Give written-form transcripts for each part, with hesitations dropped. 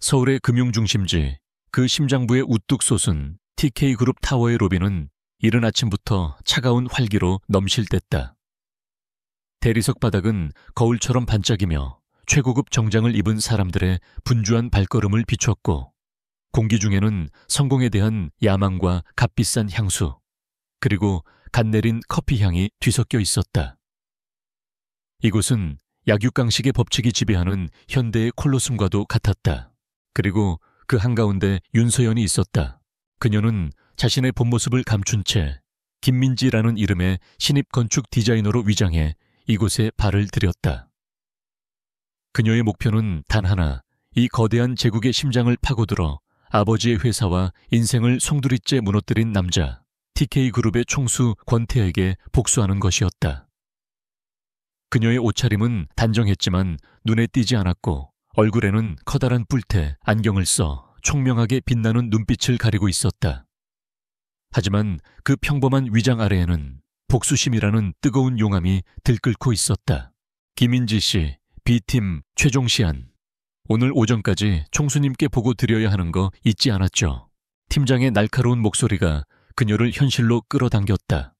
서울의 금융중심지, 그 심장부에 우뚝 솟은 TK그룹 타워의 로비는 이른 아침부터 차가운 활기로 넘실댔다. 대리석 바닥은 거울처럼 반짝이며 최고급 정장을 입은 사람들의 분주한 발걸음을 비췄고, 공기 중에는 성공에 대한 야망과 값비싼 향수, 그리고 갓 내린 커피 향이 뒤섞여 있었다. 이곳은 약육강식의 법칙이 지배하는 현대의 콜로세움과도 같았다. 그리고 그 한가운데 윤서연이 있었다. 그녀는 자신의 본 모습을 감춘 채 김민지라는 이름의 신입 건축 디자이너로 위장해 이곳에 발을 들였다. 그녀의 목표는 단 하나, 이 거대한 제국의 심장을 파고들어 아버지의 회사와 인생을 송두리째 무너뜨린 남자, TK그룹의 총수 권태에게 복수하는 것이었다. 그녀의 옷차림은 단정했지만 눈에 띄지 않았고, 얼굴에는 커다란 뿔테, 안경을 써 총명하게 빛나는 눈빛을 가리고 있었다. 하지만 그 평범한 위장 아래에는 복수심이라는 뜨거운 용암이 들끓고 있었다. 김인지 씨, B팀 최종 시한. 오늘 오전까지 총수님께 보고 드려야 하는 거 잊지 않았죠? 팀장의 날카로운 목소리가 그녀를 현실로 끌어당겼다.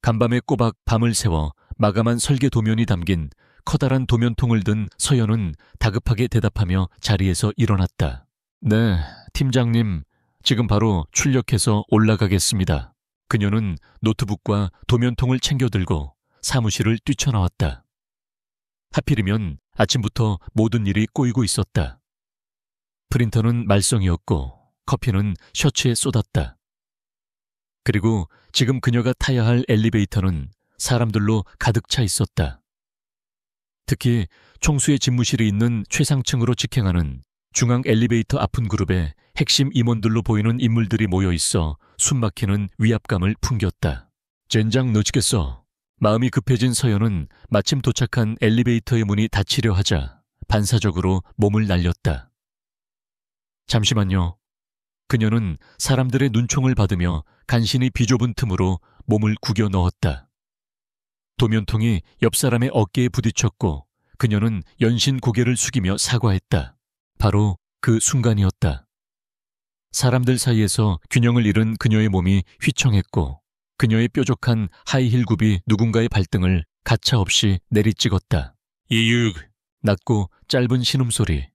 간밤에 꼬박 밤을 새워 마감한 설계 도면이 담긴 커다란 도면통을 든 서연은 다급하게 대답하며 자리에서 일어났다. 네, 팀장님, 지금 바로 출력해서 올라가겠습니다. 그녀는 노트북과 도면통을 챙겨 들고 사무실을 뛰쳐나왔다. 하필이면 아침부터 모든 일이 꼬이고 있었다. 프린터는 말썽이었고 커피는 셔츠에 쏟았다. 그리고 지금 그녀가 타야 할 엘리베이터는 사람들로 가득 차 있었다. 특히 총수의 집무실이 있는 최상층으로 직행하는 중앙 엘리베이터 아픈 그룹의 핵심 임원들로 보이는 인물들이 모여 있어 숨막히는 위압감을 풍겼다. 젠장 놓치겠어. 마음이 급해진 서연은 마침 도착한 엘리베이터의 문이 닫히려 하자 반사적으로 몸을 날렸다. 잠시만요. 그녀는 사람들의 눈총을 받으며 간신히 비좁은 틈으로 몸을 구겨 넣었다. 도면통이 옆 사람의 어깨에 부딪혔고 그녀는 연신 고개를 숙이며 사과했다. 바로 그 순간이었다. 사람들 사이에서 균형을 잃은 그녀의 몸이 휘청했고 그녀의 뾰족한 하이힐 굽이 누군가의 발등을 가차없이 내리찍었다. 이육! 낮고 짧은 신음소리.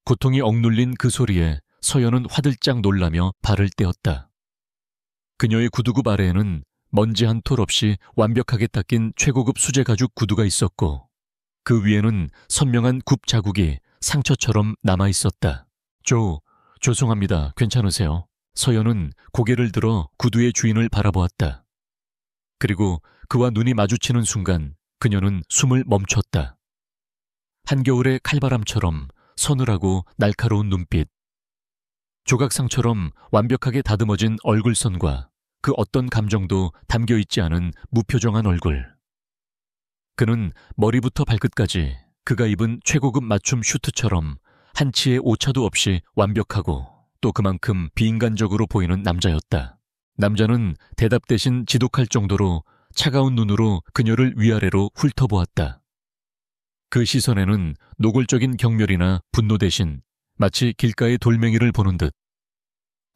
고통이 억눌린 그 소리에 서연은 화들짝 놀라며 발을 떼었다. 그녀의 구두굽 아래에는 먼지 한 톨 없이 완벽하게 닦인 최고급 수제 가죽 구두가 있었고 그 위에는 선명한 굽 자국이 상처처럼 남아있었다. 죄송합니다. 괜찮으세요? 서연은 고개를 들어 구두의 주인을 바라보았다. 그리고 그와 눈이 마주치는 순간 그녀는 숨을 멈췄다. 한겨울의 칼바람처럼 서늘하고 날카로운 눈빛. 조각상처럼 완벽하게 다듬어진 얼굴선과 그 어떤 감정도 담겨있지 않은 무표정한 얼굴. 그는 머리부터 발끝까지 그가 입은 최고급 맞춤 슈트처럼 한치의 오차도 없이 완벽하고 또 그만큼 비인간적으로 보이는 남자였다. 남자는 대답 대신 지독할 정도로 차가운 눈으로 그녀를 위아래로 훑어보았다. 그 시선에는 노골적인 경멸이나 분노 대신 마치 길가의 돌멩이를 보는 듯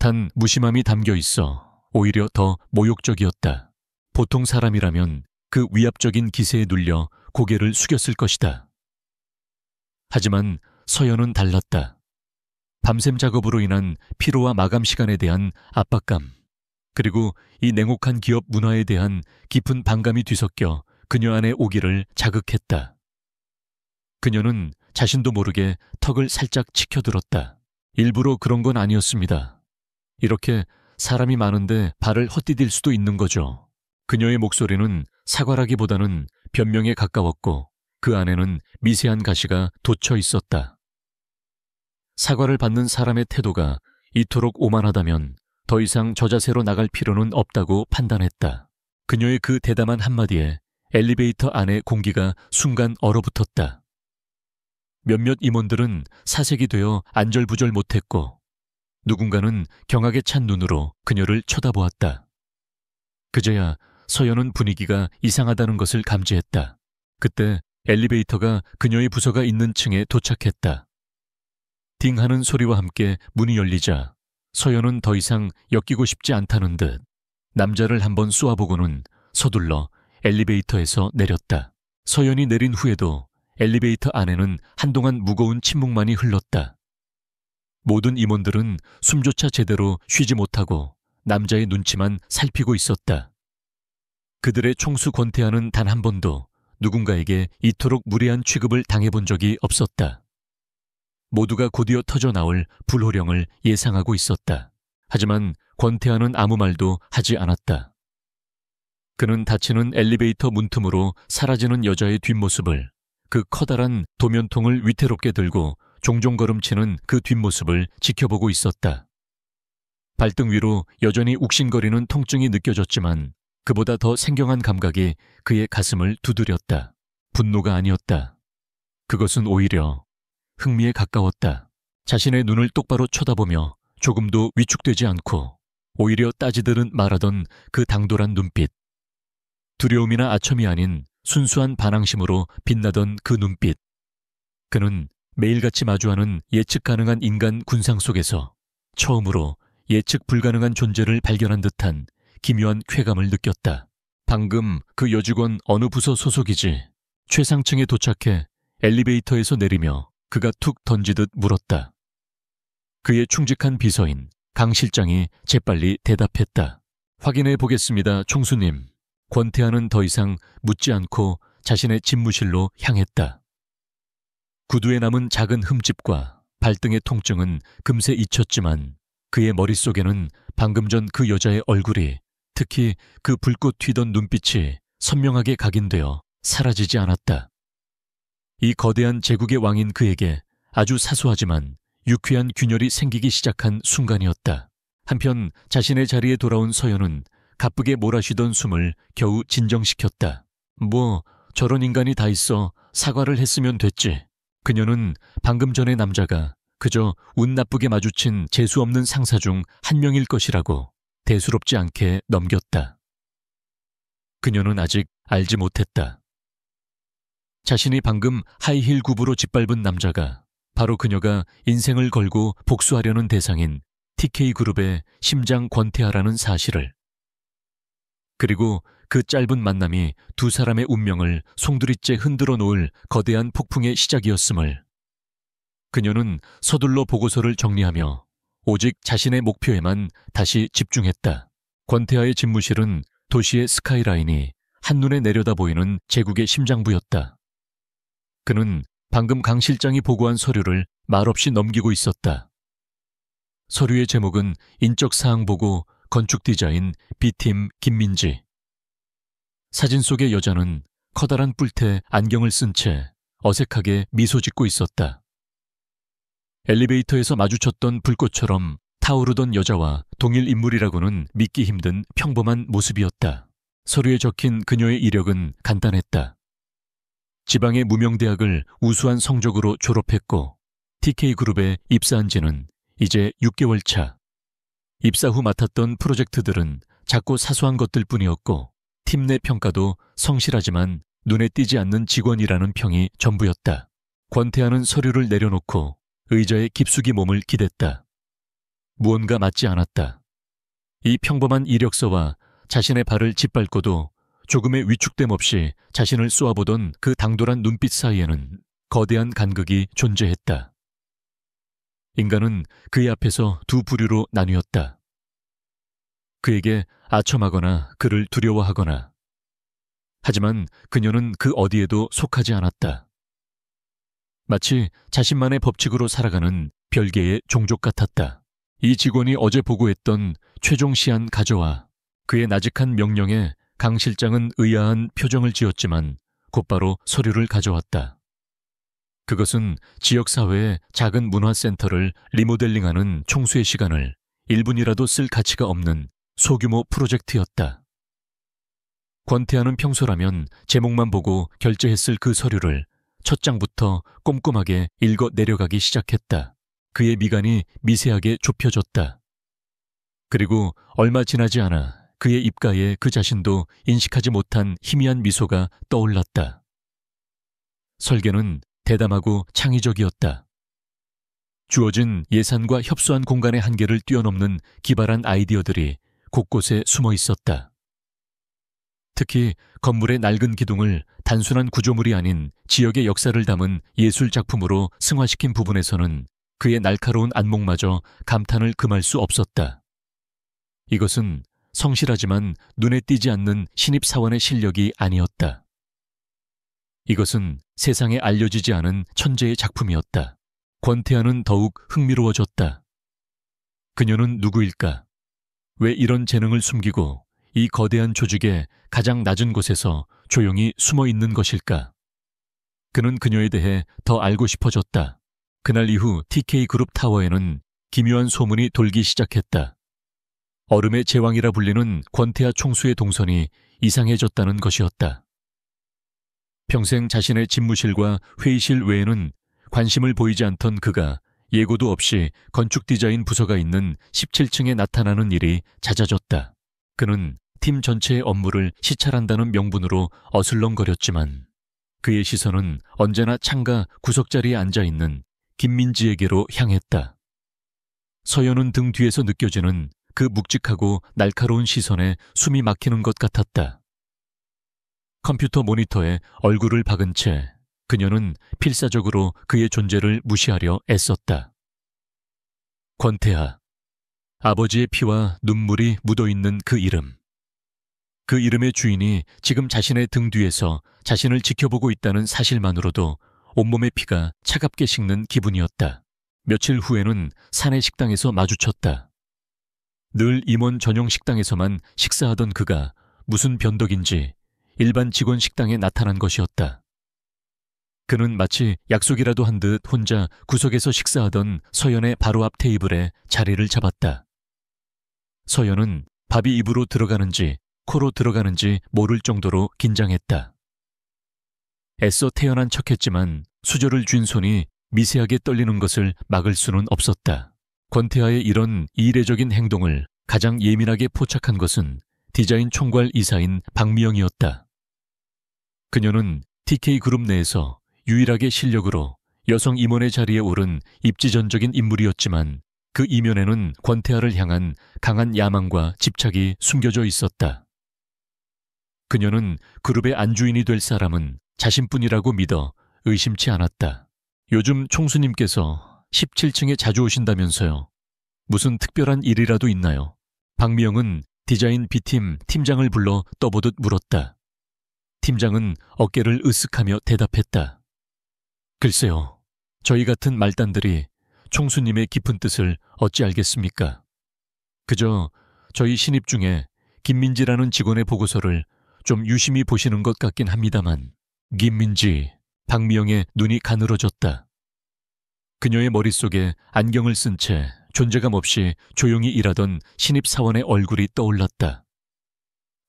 단 무심함이 담겨 있어 오히려 더 모욕적이었다. 보통 사람이라면 그 위압적인 기세에 눌려 고개를 숙였을 것이다. 하지만 서연은 달랐다. 밤샘 작업으로 인한 피로와 마감 시간에 대한 압박감, 그리고 이 냉혹한 기업 문화에 대한 깊은 반감이 뒤섞여 그녀 안에 오기를 자극했다. 그녀는 자신도 모르게 턱을 살짝 치켜들었다. 일부러 그런 건 아니었습니다. 이렇게 사람이 많은데 발을 헛디딜 수도 있는 거죠. 그녀의 목소리는 사과라기보다는 변명에 가까웠고 그 안에는 미세한 가시가 돋쳐 있었다. 사과를 받는 사람의 태도가 이토록 오만하다면 더 이상 저 자세로 나갈 필요는 없다고 판단했다. 그녀의 그 대담한 한마디에 엘리베이터 안의 공기가 순간 얼어붙었다. 몇몇 임원들은 사색이 되어 안절부절 못했고 누군가는 경악에 찬 눈으로 그녀를 쳐다보았다. 그제야 서연은 분위기가 이상하다는 것을 감지했다. 그때 엘리베이터가 그녀의 부서가 있는 층에 도착했다. 딩 하는 소리와 함께 문이 열리자 서연은 더 이상 엮이고 싶지 않다는 듯 남자를 한번 쏘아보고는 서둘러 엘리베이터에서 내렸다. 서연이 내린 후에도 엘리베이터 안에는 한동안 무거운 침묵만이 흘렀다. 모든 임원들은 숨조차 제대로 쉬지 못하고 남자의 눈치만 살피고 있었다. 그들의 총수 권태하는 단 한 번도 누군가에게 이토록 무례한 취급을 당해본 적이 없었다. 모두가 곧이어 터져나올 불호령을 예상하고 있었다. 하지만 권태하는 아무 말도 하지 않았다. 그는 닫히는 엘리베이터 문틈으로 사라지는 여자의 뒷모습을, 그 커다란 도면통을 위태롭게 들고 종종 걸음치는 그 뒷모습을 지켜보고 있었다. 발등 위로 여전히 욱신거리는 통증이 느껴졌지만 그보다 더 생경한 감각이 그의 가슴을 두드렸다. 분노가 아니었다. 그것은 오히려 흥미에 가까웠다. 자신의 눈을 똑바로 쳐다보며 조금도 위축되지 않고 오히려 따지듯은 말하던 그 당돌한 눈빛. 두려움이나 아첨이 아닌 순수한 반항심으로 빛나던 그 눈빛. 그는 매일같이 마주하는 예측 가능한 인간 군상 속에서 처음으로 예측 불가능한 존재를 발견한 듯한 기묘한 쾌감을 느꼈다. 방금 그 여직원 어느 부서 소속이지? 최상층에 도착해 엘리베이터에서 내리며 그가 툭 던지듯 물었다. 그의 충직한 비서인 강 실장이 재빨리 대답했다. 확인해 보겠습니다, 총수님. 권태하는 더 이상 묻지 않고 자신의 집무실로 향했다. 구두에 남은 작은 흠집과 발등의 통증은 금세 잊혔지만 그의 머릿속에는 방금 전 그 여자의 얼굴이, 특히 그 불꽃 튀던 눈빛이 선명하게 각인되어 사라지지 않았다. 이 거대한 제국의 왕인 그에게 아주 사소하지만 유쾌한 균열이 생기기 시작한 순간이었다. 한편 자신의 자리에 돌아온 서연은 가쁘게 몰아쉬던 숨을 겨우 진정시켰다. 뭐 저런 인간이 다 있어 사과를 했으면 됐지. 그녀는 방금 전의 남자가 그저 운 나쁘게 마주친 재수없는 상사 중 한 명일 것이라고 대수롭지 않게 넘겼다. 그녀는 아직 알지 못했다. 자신이 방금 하이힐 굽으로 짓밟은 남자가 바로 그녀가 인생을 걸고 복수하려는 대상인 TK그룹의 심장 권태하라는 사실을. 그리고 그 짧은 만남이 두 사람의 운명을 송두리째 흔들어 놓을 거대한 폭풍의 시작이었음을. 그녀는 서둘러 보고서를 정리하며 오직 자신의 목표에만 다시 집중했다. 권태하의 집무실은 도시의 스카이라인이 한눈에 내려다 보이는 제국의 심장부였다. 그는 방금 강 실장이 보고한 서류를 말없이 넘기고 있었다. 서류의 제목은 인적사항 보고 건축 디자인 B팀 김민지. 사진 속의 여자는 커다란 뿔테 안경을 쓴 채 어색하게 미소 짓고 있었다. 엘리베이터에서 마주쳤던 불꽃처럼 타오르던 여자와 동일 인물이라고는 믿기 힘든 평범한 모습이었다. 서류에 적힌 그녀의 이력은 간단했다. 지방의 무명대학을 우수한 성적으로 졸업했고 TK그룹에 입사한 지는 이제 6개월 차. 입사 후 맡았던 프로젝트들은 작고 사소한 것들 뿐이었고 팀 내 평가도 성실하지만 눈에 띄지 않는 직원이라는 평이 전부였다. 권태하는 서류를 내려놓고 의자에 깊숙이 몸을 기댔다. 무언가 맞지 않았다. 이 평범한 이력서와 자신의 발을 짓밟고도 조금의 위축됨 없이 자신을 쏘아보던 그 당돌한 눈빛 사이에는 거대한 간극이 존재했다. 인간은 그의 앞에서 두 부류로 나뉘었다. 그에게 아첨하거나 그를 두려워하거나. 하지만 그녀는 그 어디에도 속하지 않았다. 마치 자신만의 법칙으로 살아가는 별개의 종족 같았다. 이 직원이 어제 보고했던 최종 시한 가져와. 그의 나직한 명령에 강 실장은 의아한 표정을 지었지만 곧바로 서류를 가져왔다. 그것은 지역사회의 작은 문화센터를 리모델링하는 총수의 시간을 1분이라도 쓸 가치가 없는 소규모 프로젝트였다. 권태하는 평소라면 제목만 보고 결제했을 그 서류를 첫 장부터 꼼꼼하게 읽어 내려가기 시작했다. 그의 미간이 미세하게 좁혀졌다. 그리고 얼마 지나지 않아 그의 입가에 그 자신도 인식하지 못한 희미한 미소가 떠올랐다. 설계는 대담하고 창의적이었다. 주어진 예산과 협소한 공간의 한계를 뛰어넘는 기발한 아이디어들이 곳곳에 숨어 있었다. 특히 건물의 낡은 기둥을 단순한 구조물이 아닌 지역의 역사를 담은 예술 작품으로 승화시킨 부분에서는 그의 날카로운 안목마저 감탄을 금할 수 없었다. 이것은 성실하지만 눈에 띄지 않는 신입사원의 실력이 아니었다. 이것은 세상에 알려지지 않은 천재의 작품이었다. 권태하는 더욱 흥미로워졌다. 그녀는 누구일까? 왜 이런 재능을 숨기고 이 거대한 조직의 가장 낮은 곳에서 조용히 숨어 있는 것일까? 그는 그녀에 대해 더 알고 싶어졌다. 그날 이후 TK그룹 타워에는 기묘한 소문이 돌기 시작했다. 얼음의 제왕이라 불리는 권태하 총수의 동선이 이상해졌다는 것이었다. 평생 자신의 집무실과 회의실 외에는 관심을 보이지 않던 그가 예고도 없이 건축 디자인 부서가 있는 17층에 나타나는 일이 잦아졌다. 그는 팀 전체의 업무를 시찰한다는 명분으로 어슬렁거렸지만 그의 시선은 언제나 창가 구석자리에 앉아있는 김민지에게로 향했다. 서연은 등 뒤에서 느껴지는 그 묵직하고 날카로운 시선에 숨이 막히는 것 같았다. 컴퓨터 모니터에 얼굴을 박은 채 그녀는 필사적으로 그의 존재를 무시하려 애썼다. 권태하. 아버지의 피와 눈물이 묻어있는 그 이름. 그 이름의 주인이 지금 자신의 등 뒤에서 자신을 지켜보고 있다는 사실만으로도 온몸의 피가 차갑게 식는 기분이었다. 며칠 후에는 사내 식당에서 마주쳤다. 늘 임원 전용 식당에서만 식사하던 그가 무슨 변덕인지 일반 직원 식당에 나타난 것이었다. 그는 마치 약속이라도 한 듯 혼자 구석에서 식사하던 서연의 바로 앞 테이블에 자리를 잡았다. 서연은 밥이 입으로 들어가는지 코로 들어가는지 모를 정도로 긴장했다. 애써 태연한 척했지만 수저를 쥔 손이 미세하게 떨리는 것을 막을 수는 없었다. 권태하의 이런 이례적인 행동을 가장 예민하게 포착한 것은 디자인 총괄 이사인 박미영이었다. 그녀는 TK그룹 내에서 유일하게 실력으로 여성 임원의 자리에 오른 입지전적인 인물이었지만 그 이면에는 권태하를 향한 강한 야망과 집착이 숨겨져 있었다. 그녀는 그룹의 안주인이 될 사람은 자신뿐이라고 믿어 의심치 않았다. 요즘 총수님께서 17층에 자주 오신다면서요. 무슨 특별한 일이라도 있나요? 박미영은 디자인 B팀 팀장을 불러 떠보듯 물었다. 팀장은 어깨를 으쓱하며 대답했다. 글쎄요, 저희 같은 말단들이 총수님의 깊은 뜻을 어찌 알겠습니까? 그저 저희 신입 중에 김민지라는 직원의 보고서를 좀 유심히 보시는 것 같긴 합니다만. 김민지, 박미영의 눈이 가늘어졌다. 그녀의 머릿속에 안경을 쓴 채 존재감 없이 조용히 일하던 신입사원의 얼굴이 떠올랐다.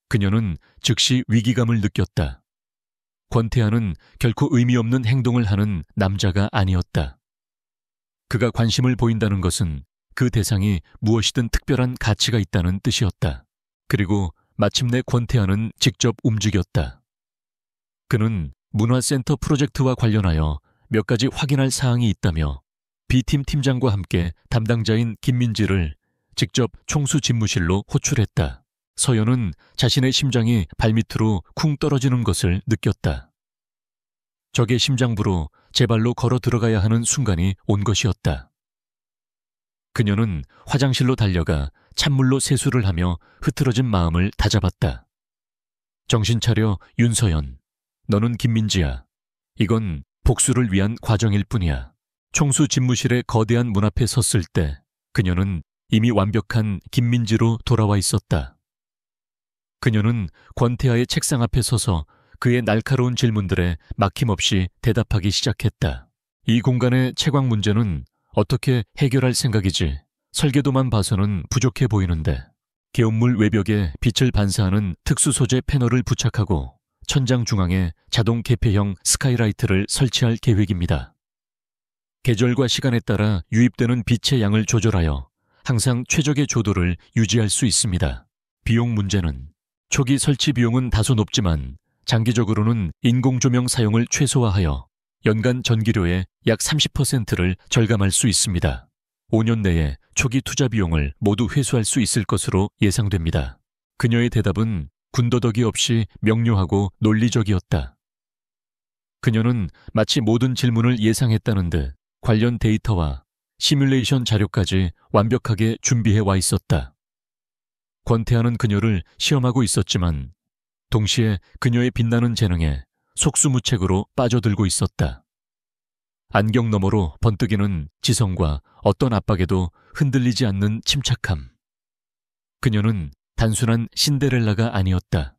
그녀는 즉시 위기감을 느꼈다. 권태하는 결코 의미 없는 행동을 하는 남자가 아니었다. 그가 관심을 보인다는 것은 그 대상이 무엇이든 특별한 가치가 있다는 뜻이었다. 그리고 마침내 권태하는 직접 움직였다. 그는 문화센터 프로젝트와 관련하여 몇 가지 확인할 사항이 있다며 B팀 팀장과 함께 담당자인 김민지를 직접 총수 집무실로 호출했다. 서연은 자신의 심장이 발밑으로 쿵 떨어지는 것을 느꼈다. 적의 심장부로 제 발로 걸어 들어가야 하는 순간이 온 것이었다. 그녀는 화장실로 달려가 찬물로 세수를 하며 흐트러진 마음을 다잡았다. 정신 차려 윤서연. 너는 김민지야. 이건 복수를 위한 과정일 뿐이야. 총수 집무실의 거대한 문 앞에 섰을 때 그녀는 이미 완벽한 김민지로 돌아와 있었다. 그녀는 권태하의 책상 앞에 서서 그의 날카로운 질문들에 막힘없이 대답하기 시작했다. 이 공간의 채광 문제는 어떻게 해결할 생각이지? 설계도만 봐서는 부족해 보이는데. 개온물 외벽에 빛을 반사하는 특수 소재 패널을 부착하고 천장 중앙에 자동 개폐형 스카이라이트를 설치할 계획입니다. 계절과 시간에 따라 유입되는 빛의 양을 조절하여 항상 최적의 조도를 유지할 수 있습니다. 비용 문제는 초기 설치 비용은 다소 높지만 장기적으로는 인공조명 사용을 최소화하여 연간 전기료의 약 30%를 절감할 수 있습니다. 5년 내에 초기 투자 비용을 모두 회수할 수 있을 것으로 예상됩니다. 그녀의 대답은 군더더기 없이 명료하고 논리적이었다. 그녀는 마치 모든 질문을 예상했다는 듯 관련 데이터와 시뮬레이션 자료까지 완벽하게 준비해 와 있었다. 권태하는 그녀를 시험하고 있었지만 동시에 그녀의 빛나는 재능에 속수무책으로 빠져들고 있었다. 안경 너머로 번뜩이는 지성과 어떤 압박에도 흔들리지 않는 침착함. 그녀는 단순한 신데렐라가 아니었다.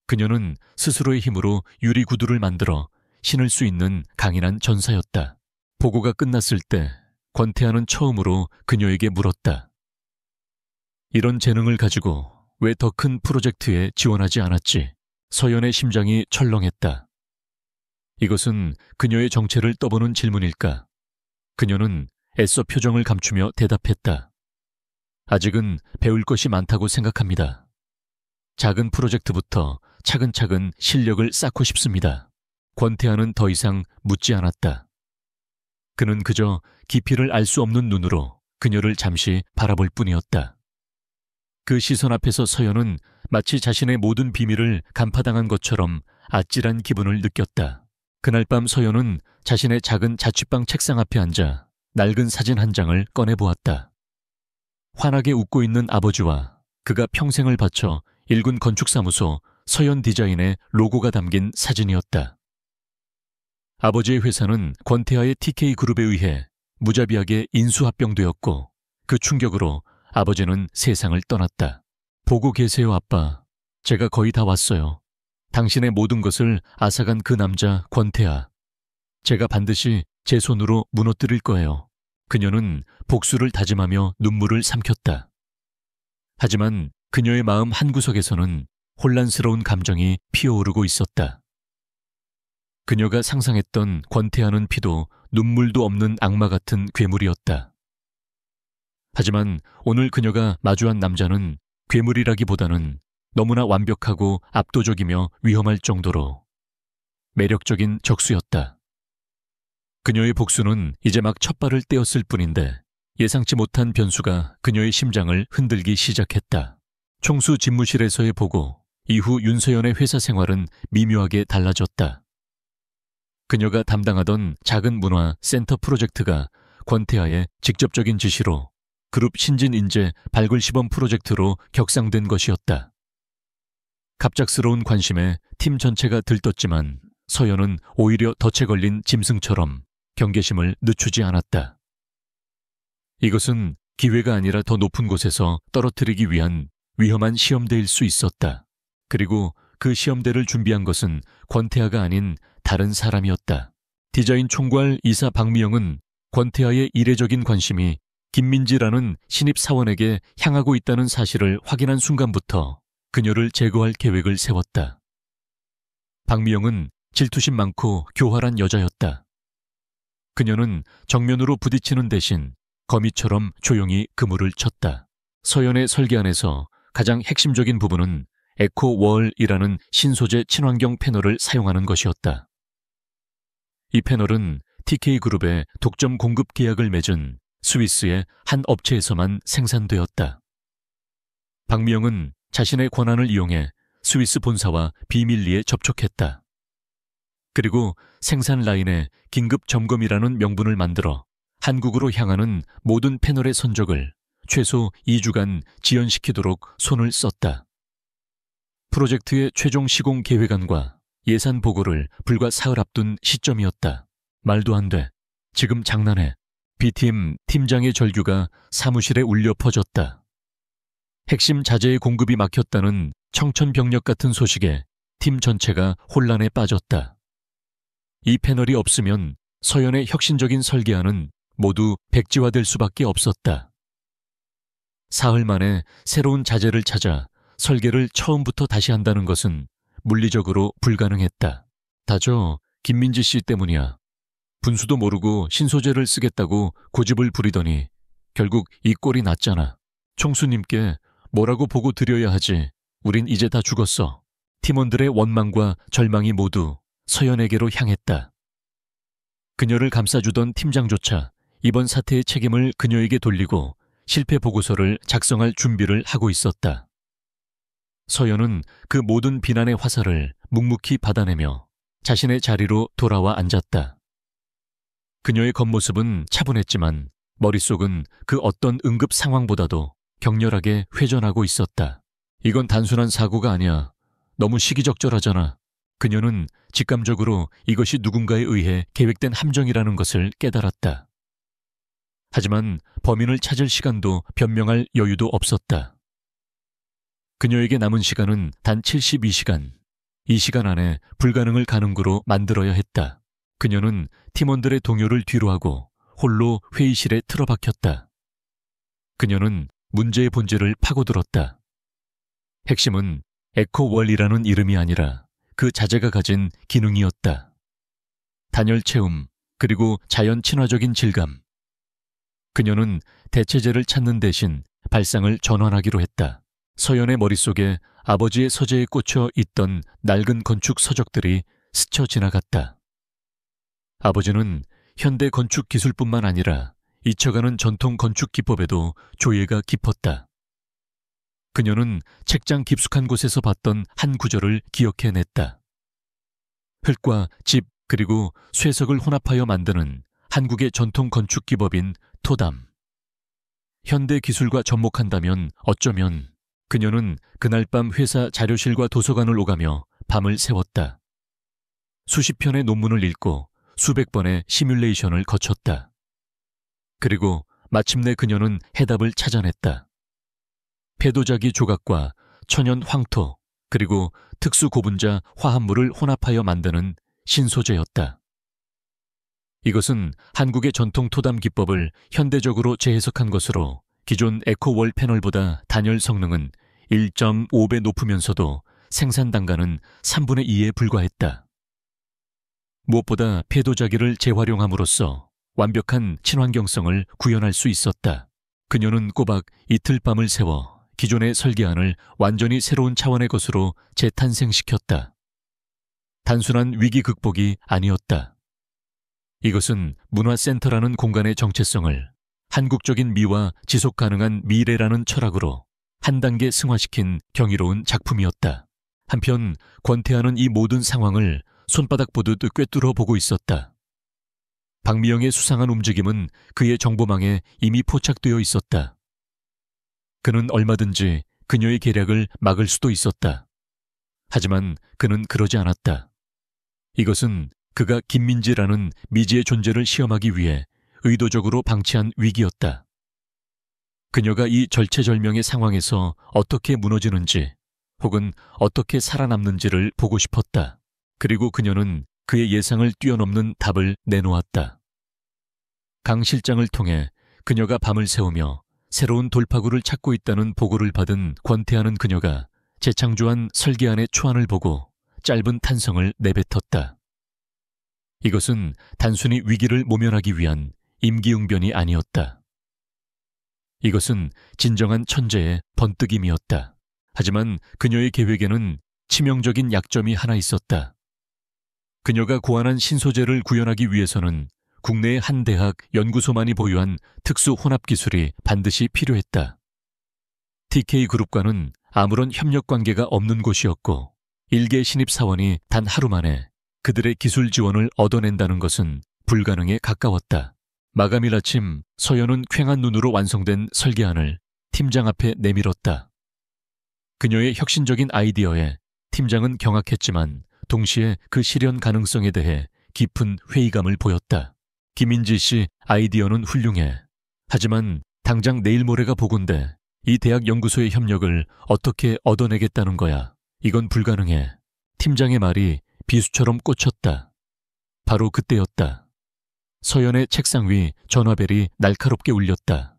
그녀는 스스로의 힘으로 유리구두를 만들어 신을 수 있는 강인한 전사였다. 보고가 끝났을 때 권태하는 처음으로 그녀에게 물었다. 이런 재능을 가지고 왜 더 큰 프로젝트에 지원하지 않았지? 서연의 심장이 철렁했다. 이것은 그녀의 정체를 떠보는 질문일까? 그녀는 애써 표정을 감추며 대답했다. 아직은 배울 것이 많다고 생각합니다. 작은 프로젝트부터 차근차근 실력을 쌓고 싶습니다. 권태하는 더 이상 묻지 않았다. 그는 그저 깊이를 알 수 없는 눈으로 그녀를 잠시 바라볼 뿐이었다. 그 시선 앞에서 서연은 마치 자신의 모든 비밀을 간파당한 것처럼 아찔한 기분을 느꼈다. 그날 밤 서연은 자신의 작은 자취방 책상 앞에 앉아 낡은 사진 한 장을 꺼내보았다. 환하게 웃고 있는 아버지와 그가 평생을 바쳐 일군 건축사무소 서연 디자인의 로고가 담긴 사진이었다. 아버지의 회사는 권태하의 TK그룹에 의해 무자비하게 인수합병되었고 그 충격으로 아버지는 세상을 떠났다. 보고 계세요, 아빠. 제가 거의 다 왔어요. 당신의 모든 것을 앗아간 그 남자 권태하. 제가 반드시 제 손으로 무너뜨릴 거예요. 그녀는 복수를 다짐하며 눈물을 삼켰다. 하지만 그녀의 마음 한구석에서는 혼란스러운 감정이 피어오르고 있었다. 그녀가 상상했던 권태하는 피도 눈물도 없는 악마 같은 괴물이었다. 하지만 오늘 그녀가 마주한 남자는 괴물이라기보다는 너무나 완벽하고 압도적이며 위험할 정도로 매력적인 적수였다. 그녀의 복수는 이제 막 첫발을 떼었을 뿐인데 예상치 못한 변수가 그녀의 심장을 흔들기 시작했다. 총수 집무실에서의 보고 이후 윤서연의 회사 생활은 미묘하게 달라졌다. 그녀가 담당하던 작은 문화 센터 프로젝트가 권태하의 직접적인 지시로 그룹 신진 인재 발굴 시범 프로젝트로 격상된 것이었다. 갑작스러운 관심에 팀 전체가 들떴지만 서연은 오히려 덫에 걸린 짐승처럼 경계심을 늦추지 않았다. 이것은 기회가 아니라 더 높은 곳에서 떨어뜨리기 위한 위험한 시험대일 수 있었다. 그리고 그 시험대를 준비한 것은 권태하가 아닌 다른 사람이었다. 디자인 총괄 이사 박미영은 권태하의 이례적인 관심이 김민지라는 신입 사원에게 향하고 있다는 사실을 확인한 순간부터 그녀를 제거할 계획을 세웠다. 박미영은 질투심 많고 교활한 여자였다. 그녀는 정면으로 부딪히는 대신 거미처럼 조용히 그물을 쳤다. 서연의 설계안에서 가장 핵심적인 부분은 에코월이라는 신소재 친환경 패널을 사용하는 것이었다. 이 패널은 TK그룹의 독점 공급 계약을 맺은 스위스의 한 업체에서만 생산되었다. 박미영은 자신의 권한을 이용해 스위스 본사와 비밀리에 접촉했다. 그리고 생산 라인에 긴급 점검이라는 명분을 만들어 한국으로 향하는 모든 패널의 선적을 최소 2주간 지연시키도록 손을 썼다. 프로젝트의 최종 시공 계획안과 예산 보고를 불과 사흘 앞둔 시점이었다. 말도 안 돼. 지금 장난해. B팀 팀장의 절규가 사무실에 울려 퍼졌다. 핵심 자재의 공급이 막혔다는 청천벽력 같은 소식에 팀 전체가 혼란에 빠졌다. 이 패널이 없으면 서연의 혁신적인 설계안은 모두 백지화될 수밖에 없었다. 사흘 만에 새로운 자재를 찾아 설계를 처음부터 다시 한다는 것은 물리적으로 불가능했다. 다저 김민지 씨 때문이야. 분수도 모르고 신소재를 쓰겠다고 고집을 부리더니 결국 이 꼴이 났잖아. 총수님께 뭐라고 보고 드려야 하지. 우린 이제 다 죽었어. 팀원들의 원망과 절망이 모두 서연에게로 향했다. 그녀를 감싸주던 팀장조차 이번 사태의 책임을 그녀에게 돌리고 실패 보고서를 작성할 준비를 하고 있었다. 서연은 그 모든 비난의 화살을 묵묵히 받아내며 자신의 자리로 돌아와 앉았다. 그녀의 겉모습은 차분했지만 머릿속은 그 어떤 응급 상황보다도 격렬하게 회전하고 있었다. 이건 단순한 사고가 아니야. 너무 시기적절하잖아. 그녀는 직감적으로 이것이 누군가에 의해 계획된 함정이라는 것을 깨달았다. 하지만 범인을 찾을 시간도 변명할 여유도 없었다. 그녀에게 남은 시간은 단 72시간. 이 시간 안에 불가능을 가능으로 만들어야 했다. 그녀는 팀원들의 동요를 뒤로하고 홀로 회의실에 틀어박혔다. 그녀는 문제의 본질을 파고들었다. 핵심은 에코월이라는 이름이 아니라 그 자재가 가진 기능이었다. 단열 체움, 그리고 자연 친화적인 질감. 그녀는 대체제를 찾는 대신 발상을 전환하기로 했다. 서연의 머릿속에 아버지의 서재에 꽂혀 있던 낡은 건축 서적들이 스쳐 지나갔다. 아버지는 현대 건축 기술뿐만 아니라 잊혀가는 전통 건축 기법에도 조예가 깊었다. 그녀는 책장 깊숙한 곳에서 봤던 한 구절을 기억해냈다. 흙과 집 그리고 쇠석을 혼합하여 만드는 한국의 전통 건축 기법인 토담. 현대 기술과 접목한다면 어쩌면 그녀는 그날 밤 회사 자료실과 도서관을 오가며 밤을 새웠다. 수십 편의 논문을 읽고 수백 번의 시뮬레이션을 거쳤다. 그리고 마침내 그녀는 해답을 찾아냈다. 폐도자기 조각과 천연 황토 그리고 특수 고분자 화합물을 혼합하여 만드는 신소재였다. 이것은 한국의 전통 토담 기법을 현대적으로 재해석한 것으로 기존 에코월 패널보다 단열 성능은 1.5배 높으면서도 생산 단가는 3분의 2에 불과했다. 무엇보다 폐도자기를 재활용함으로써 완벽한 친환경성을 구현할 수 있었다. 그녀는 꼬박 이틀 밤을 새워 기존의 설계안을 완전히 새로운 차원의 것으로 재탄생시켰다. 단순한 위기 극복이 아니었다. 이것은 문화센터라는 공간의 정체성을 한국적인 미와 지속 가능한 미래라는 철학으로 한 단계 승화시킨 경이로운 작품이었다. 한편 권태하는 이 모든 상황을 손바닥 보듯 꿰뚫어 보고 있었다. 박미영의 수상한 움직임은 그의 정보망에 이미 포착되어 있었다. 그는 얼마든지 그녀의 계략을 막을 수도 있었다. 하지만 그는 그러지 않았다. 이것은 그가 김민지라는 미지의 존재를 시험하기 위해 의도적으로 방치한 위기였다. 그녀가 이 절체절명의 상황에서 어떻게 무너지는지 혹은 어떻게 살아남는지를 보고 싶었다. 그리고 그녀는 그의 예상을 뛰어넘는 답을 내놓았다. 강 실장을 통해 그녀가 밤을 새우며 새로운 돌파구를 찾고 있다는 보고를 받은 권태하는 그녀가 재창조한 설계안의 초안을 보고 짧은 탄성을 내뱉었다. 이것은 단순히 위기를 모면하기 위한 임기응변이 아니었다. 이것은 진정한 천재의 번뜩임이었다. 하지만 그녀의 계획에는 치명적인 약점이 하나 있었다. 그녀가 고안한 신소재를 구현하기 위해서는 국내의 한 대학 연구소만이 보유한 특수 혼합 기술이 반드시 필요했다. TK그룹과는 아무런 협력 관계가 없는 곳이었고 일개 신입사원이 단 하루 만에 그들의 기술 지원을 얻어낸다는 것은 불가능에 가까웠다. 마감일 아침 서연은 퀭한 눈으로 완성된 설계안을 팀장 앞에 내밀었다. 그녀의 혁신적인 아이디어에 팀장은 경악했지만 동시에 그 실현 가능성에 대해 깊은 회의감을 보였다. 김인지 씨, 아이디어는 훌륭해. 하지만 당장 내일 모레가 보건대 이 대학 연구소의 협력을 어떻게 얻어내겠다는 거야. 이건 불가능해. 팀장의 말이 비수처럼 꽂혔다. 바로 그때였다. 서연의 책상 위 전화벨이 날카롭게 울렸다.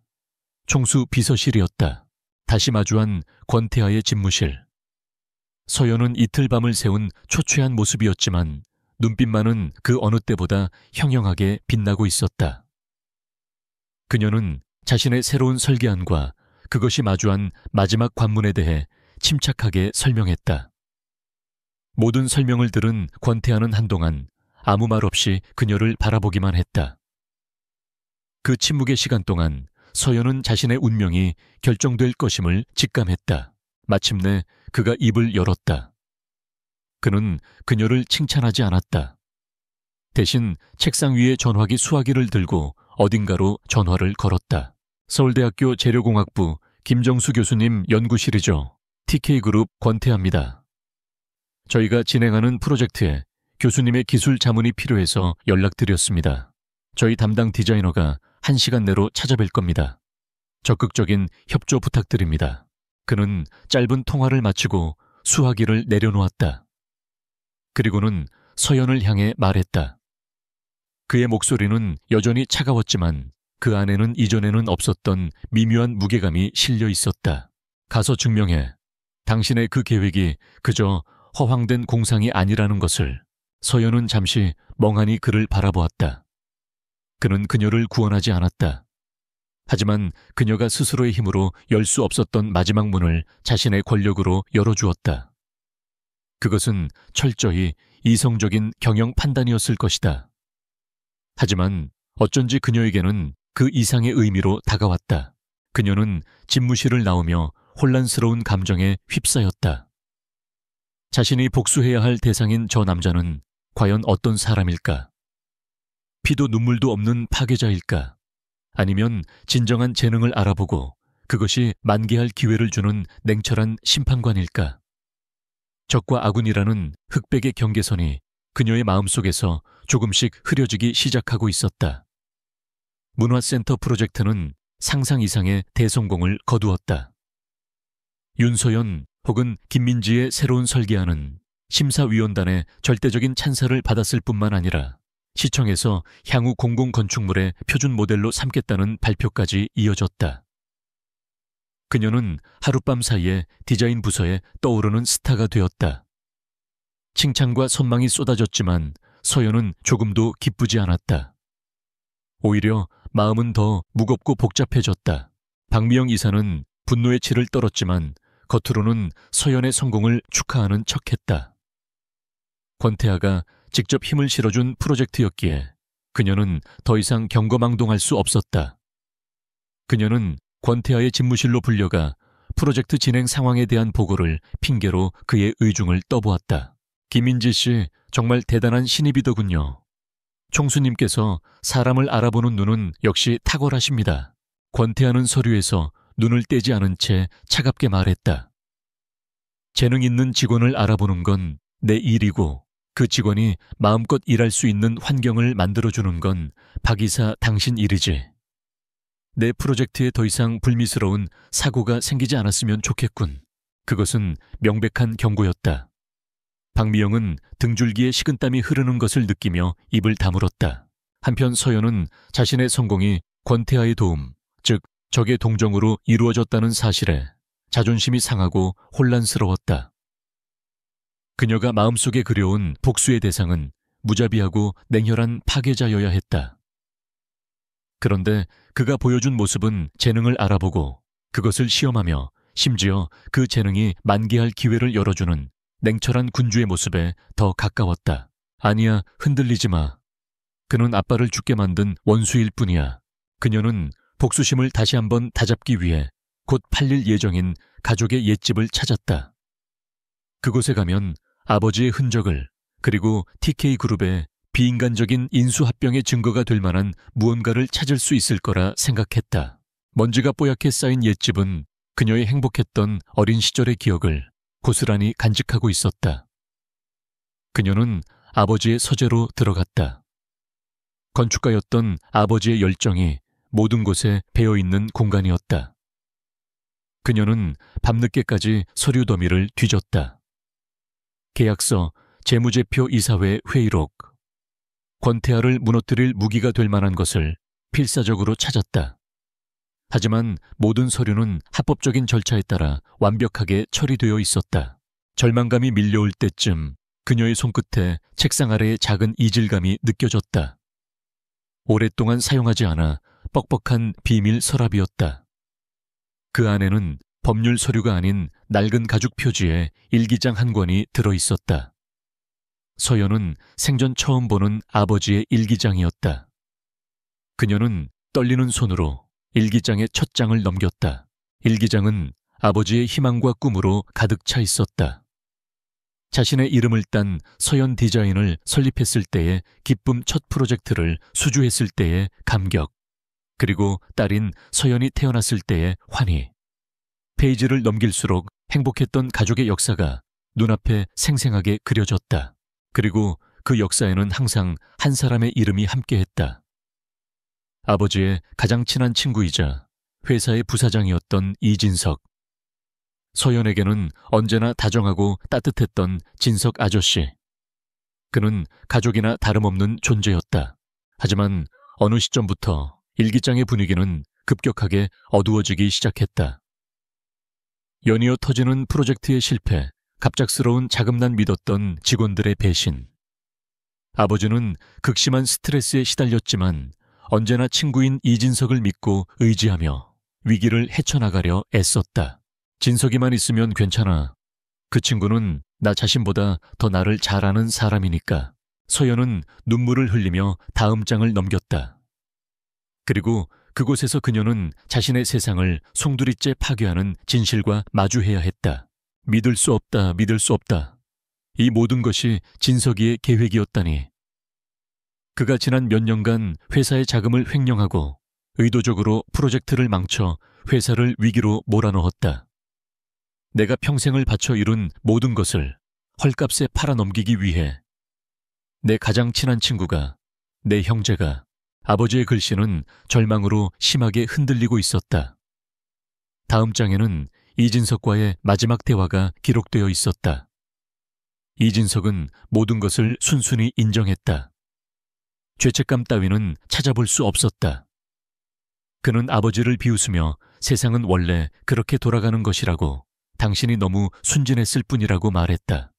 총수 비서실이었다. 다시 마주한 권태하의 집무실. 서연은 이틀 밤을 새운 초췌한 모습이었지만 눈빛만은 그 어느 때보다 형형하게 빛나고 있었다. 그녀는 자신의 새로운 설계안과 그것이 마주한 마지막 관문에 대해 침착하게 설명했다. 모든 설명을 들은 권태하는 한동안 아무 말 없이 그녀를 바라보기만 했다. 그 침묵의 시간 동안 서연은 자신의 운명이 결정될 것임을 직감했다. 마침내 그가 입을 열었다. 그는 그녀를 칭찬하지 않았다. 대신 책상 위에 전화기 수화기를 들고 어딘가로 전화를 걸었다. 서울대학교 재료공학부 김정수 교수님 연구실이죠. TK그룹 권태하입니다. 저희가 진행하는 프로젝트에 교수님의 기술 자문이 필요해서 연락드렸습니다. 저희 담당 디자이너가 1시간 내로 찾아뵐 겁니다. 적극적인 협조 부탁드립니다. 그는 짧은 통화를 마치고 수화기를 내려놓았다. 그리고는 서연을 향해 말했다. 그의 목소리는 여전히 차가웠지만 그 안에는 이전에는 없었던 미묘한 무게감이 실려 있었다. 가서 증명해. 당신의 그 계획이 그저 허황된 공상이 아니라는 것을. 서연은 잠시 멍하니 그를 바라보았다. 그는 그녀를 구원하지 않았다. 하지만 그녀가 스스로의 힘으로 열 수 없었던 마지막 문을 자신의 권력으로 열어주었다. 그것은 철저히 이성적인 경영 판단이었을 것이다. 하지만 어쩐지 그녀에게는 그 이상의 의미로 다가왔다. 그녀는 집무실을 나오며 혼란스러운 감정에 휩싸였다. 자신이 복수해야 할 대상인 저 남자는 과연 어떤 사람일까? 피도 눈물도 없는 파괴자일까? 아니면 진정한 재능을 알아보고 그것이 만개할 기회를 주는 냉철한 심판관일까? 적과 아군이라는 흑백의 경계선이 그녀의 마음속에서 조금씩 흐려지기 시작하고 있었다. 문화센터 프로젝트는 상상 이상의 대성공을 거두었다. 윤소연 혹은 김민지의 새로운 설계안은 심사위원단의 절대적인 찬사를 받았을 뿐만 아니라 시청에서 향후 공공건축물의 표준 모델로 삼겠다는 발표까지 이어졌다. 그녀는 하룻밤 사이에 디자인 부서에 떠오르는 스타가 되었다. 칭찬과 선망이 쏟아졌지만 서연은 조금도 기쁘지 않았다. 오히려 마음은 더 무겁고 복잡해졌다. 박미영 이사는 분노의 치를 떨었지만 겉으로는 서연의 성공을 축하하는 척했다. 권태하가 직접 힘을 실어준 프로젝트였기에 그녀는 더 이상 경거망동할 수 없었다. 그녀는 권태하의 집무실로 불려가 프로젝트 진행 상황에 대한 보고를 핑계로 그의 의중을 떠보았다. 김민지 씨, 정말 대단한 신입이더군요. 총수님께서 사람을 알아보는 눈은 역시 탁월하십니다. 권태하는 서류에서 눈을 떼지 않은 채 차갑게 말했다. 재능 있는 직원을 알아보는 건 내 일이고 그 직원이 마음껏 일할 수 있는 환경을 만들어주는 건 박 이사 당신 일이지. 내 프로젝트에 더 이상 불미스러운 사고가 생기지 않았으면 좋겠군. 그것은 명백한 경고였다. 박미영은 등줄기에 식은땀이 흐르는 것을 느끼며 입을 다물었다. 한편 서연은 자신의 성공이 권태하의 도움, 즉 적의 동정으로 이루어졌다는 사실에 자존심이 상하고 혼란스러웠다. 그녀가 마음속에 그려온 복수의 대상은 무자비하고 냉혈한 파괴자여야 했다. 그런데 그가 보여준 모습은 재능을 알아보고 그것을 시험하며 심지어 그 재능이 만개할 기회를 열어주는 냉철한 군주의 모습에 더 가까웠다. 아니야, 흔들리지 마. 그는 아빠를 죽게 만든 원수일 뿐이야. 그녀는 복수심을 다시 한번 다잡기 위해 곧 팔릴 예정인 가족의 옛집을 찾았다. 그곳에 가면 아버지의 흔적을 그리고 TK그룹의 비인간적인 인수합병의 증거가 될 만한 무언가를 찾을 수 있을 거라 생각했다. 먼지가 뽀얗게 쌓인 옛집은 그녀의 행복했던 어린 시절의 기억을 고스란히 간직하고 있었다. 그녀는 아버지의 서재로 들어갔다. 건축가였던 아버지의 열정이 모든 곳에 배어있는 공간이었다. 그녀는 밤늦게까지 서류 더미를 뒤졌다. 계약서, 재무제표 이사회 회의록, 권태하를 무너뜨릴 무기가 될 만한 것을 필사적으로 찾았다. 하지만 모든 서류는 합법적인 절차에 따라 완벽하게 처리되어 있었다. 절망감이 밀려올 때쯤 그녀의 손끝에 책상 아래의 작은 이질감이 느껴졌다. 오랫동안 사용하지 않아 뻑뻑한 비밀 서랍이었다. 그 안에는 법률 서류가 아닌 낡은 가죽 표지에 일기장 한 권이 들어있었다. 서연은 생전 처음 보는 아버지의 일기장이었다. 그녀는 떨리는 손으로 일기장의 첫 장을 넘겼다. 일기장은 아버지의 희망과 꿈으로 가득 차 있었다. 자신의 이름을 딴 서연 디자인을 설립했을 때의 기쁨, 첫 프로젝트를 수주했을 때의 감격, 그리고 딸인 서연이 태어났을 때의 환희. 페이지를 넘길수록 행복했던 가족의 역사가 눈앞에 생생하게 그려졌다. 그리고 그 역사에는 항상 한 사람의 이름이 함께했다. 아버지의 가장 친한 친구이자 회사의 부사장이었던 이진석. 서연에게는 언제나 다정하고 따뜻했던 진석 아저씨. 그는 가족이나 다름없는 존재였다. 하지만 어느 시점부터 일기장의 분위기는 급격하게 어두워지기 시작했다. 연이어 터지는 프로젝트의 실패, 갑작스러운 자금난 믿었던 직원들의 배신. 아버지는 극심한 스트레스에 시달렸지만 언제나 친구인 이진석을 믿고 의지하며 위기를 헤쳐나가려 애썼다. 진석이만 있으면 괜찮아. 그 친구는 나 자신보다 더 나를 잘 아는 사람이니까. 서연은 눈물을 흘리며 다음 장을 넘겼다. 그리고 그곳에서 그녀는 자신의 세상을 송두리째 파괴하는 진실과 마주해야 했다. 믿을 수 없다, 믿을 수 없다. 이 모든 것이 진석이의 계획이었다니. 그가 지난 몇 년간 회사의 자금을 횡령하고 의도적으로 프로젝트를 망쳐 회사를 위기로 몰아넣었다. 내가 평생을 바쳐 이룬 모든 것을 헐값에 팔아넘기기 위해 내 가장 친한 친구가, 내 형제가, 아버지의 글씨는 절망으로 심하게 흔들리고 있었다. 다음 장에는 이진석과의 마지막 대화가 기록되어 있었다. 이진석은 모든 것을 순순히 인정했다. 죄책감 따위는 찾아볼 수 없었다. 그는 아버지를 비웃으며 세상은 원래 그렇게 돌아가는 것이라고, 당신이 너무 순진했을 뿐이라고 말했다.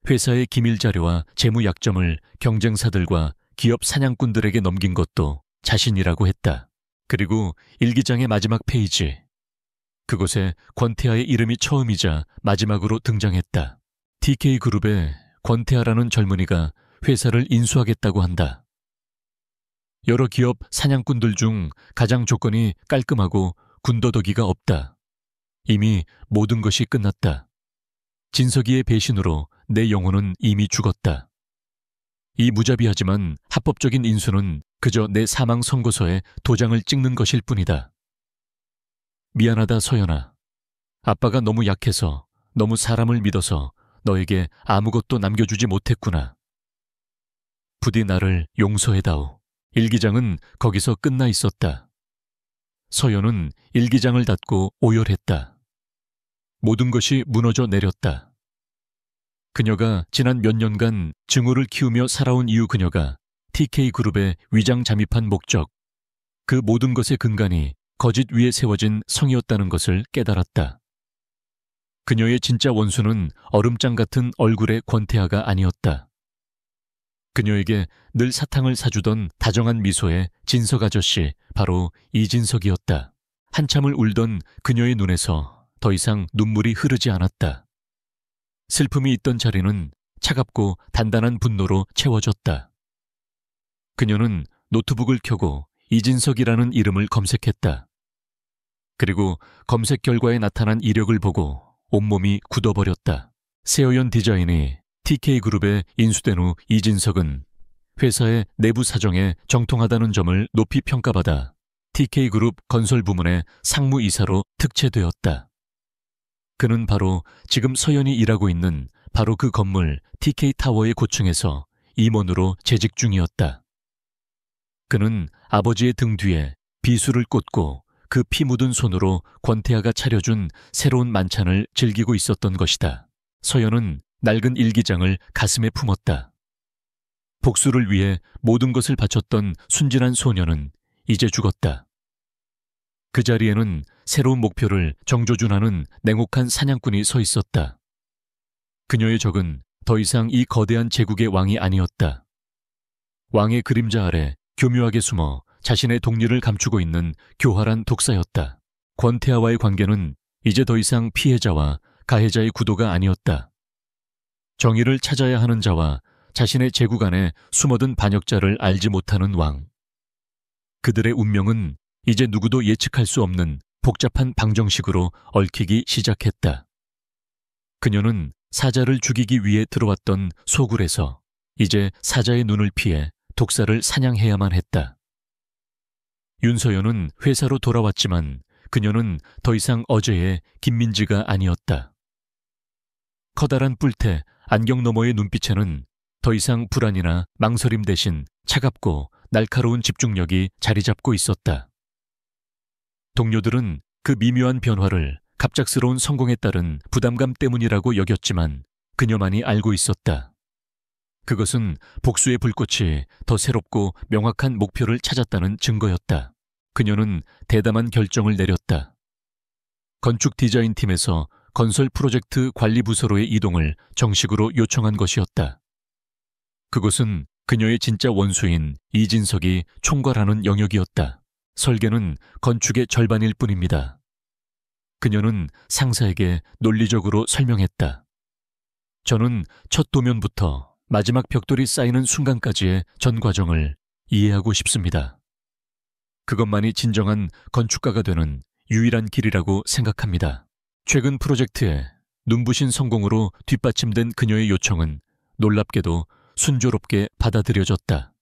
회사의 기밀 자료와 재무 약점을 경쟁사들과 기업 사냥꾼들에게 넘긴 것도 자신이라고 했다. 그리고 일기장의 마지막 페이지. 그곳에 권태하의 이름이 처음이자 마지막으로 등장했다. TK그룹에 권태하라는 젊은이가 회사를 인수하겠다고 한다. 여러 기업 사냥꾼들 중 가장 조건이 깔끔하고 군더더기가 없다. 이미 모든 것이 끝났다. 진석이의 배신으로 내 영혼은 이미 죽었다. 이 무자비하지만 합법적인 인수는 그저 내 사망 선고서에 도장을 찍는 것일 뿐이다. 미안하다, 서연아. 아빠가 너무 약해서, 너무 사람을 믿어서 너에게 아무것도 남겨주지 못했구나. 부디 나를 용서해다오. 일기장은 거기서 끝나 있었다. 서연은 일기장을 닫고 오열했다. 모든 것이 무너져 내렸다. 그녀가 지난 몇 년간 증오를 키우며 살아온 이유, 그녀가 TK그룹에 위장 잠입한 목적, 그 모든 것의 근간이 거짓 위에 세워진 성이었다는 것을 깨달았다. 그녀의 진짜 원수는 얼음장 같은 얼굴의 권태하가 아니었다. 그녀에게 늘 사탕을 사주던 다정한 미소의 진석 아저씨, 바로 이진석이었다. 한참을 울던 그녀의 눈에서 더 이상 눈물이 흐르지 않았다. 슬픔이 있던 자리는 차갑고 단단한 분노로 채워졌다. 그녀는 노트북을 켜고 이진석이라는 이름을 검색했다. 그리고 검색 결과에 나타난 이력을 보고 온몸이 굳어버렸다. 세어연 디자인이 TK그룹에 인수된 후 이진석은 회사의 내부 사정에 정통하다는 점을 높이 평가받아 TK그룹 건설 부문의 상무이사로 특채되었다. 그는 바로 지금 서연이 일하고 있는 바로 그 건물 TK타워의 고층에서 임원으로 재직 중이었다. 그는 아버지의 등 뒤에 비수를 꽂고 그 피 묻은 손으로 권태하가 차려준 새로운 만찬을 즐기고 있었던 것이다. 서연은 낡은 일기장을 가슴에 품었다. 복수를 위해 모든 것을 바쳤던 순진한 소녀는 이제 죽었다. 그 자리에는 새로운 목표를 정조준하는 냉혹한 사냥꾼이 서 있었다. 그녀의 적은 더 이상 이 거대한 제국의 왕이 아니었다. 왕의 그림자 아래 교묘하게 숨어 자신의 독리를 감추고 있는 교활한 독사였다. 권태하와의 관계는 이제 더 이상 피해자와 가해자의 구도가 아니었다. 정의를 찾아야 하는 자와 자신의 제국 안에 숨어든 반역자를 알지 못하는 왕. 그들의 운명은 이제 누구도 예측할 수 없는 복잡한 방정식으로 얽히기 시작했다. 그녀는 사자를 죽이기 위해 들어왔던 소굴에서 이제 사자의 눈을 피해 독사를 사냥해야만 했다. 윤서연은 회사로 돌아왔지만 그녀는 더 이상 어제의 김민지가 아니었다. 커다란 뿔테 안경 너머의 눈빛에는 더 이상 불안이나 망설임 대신 차갑고 날카로운 집중력이 자리 잡고 있었다. 동료들은 그 미묘한 변화를 갑작스러운 성공에 따른 부담감 때문이라고 여겼지만 그녀만이 알고 있었다. 그것은 복수의 불꽃이 더 새롭고 명확한 목표를 찾았다는 증거였다. 그녀는 대담한 결정을 내렸다. 건축 디자인팀에서 건설 프로젝트 관리부서로의 이동을 정식으로 요청한 것이었다. 그것은 그녀의 진짜 원수인 이진석이 총괄하는 영역이었다. 설계는 건축의 절반일 뿐입니다. 그녀는 상사에게 논리적으로 설명했다. 저는 첫 도면부터 마지막 벽돌이 쌓이는 순간까지의 전 과정을 이해하고 싶습니다. 그것만이 진정한 건축가가 되는 유일한 길이라고 생각합니다. 최근 프로젝트에 눈부신 성공으로 뒷받침된 그녀의 요청은 놀랍게도 순조롭게 받아들여졌다.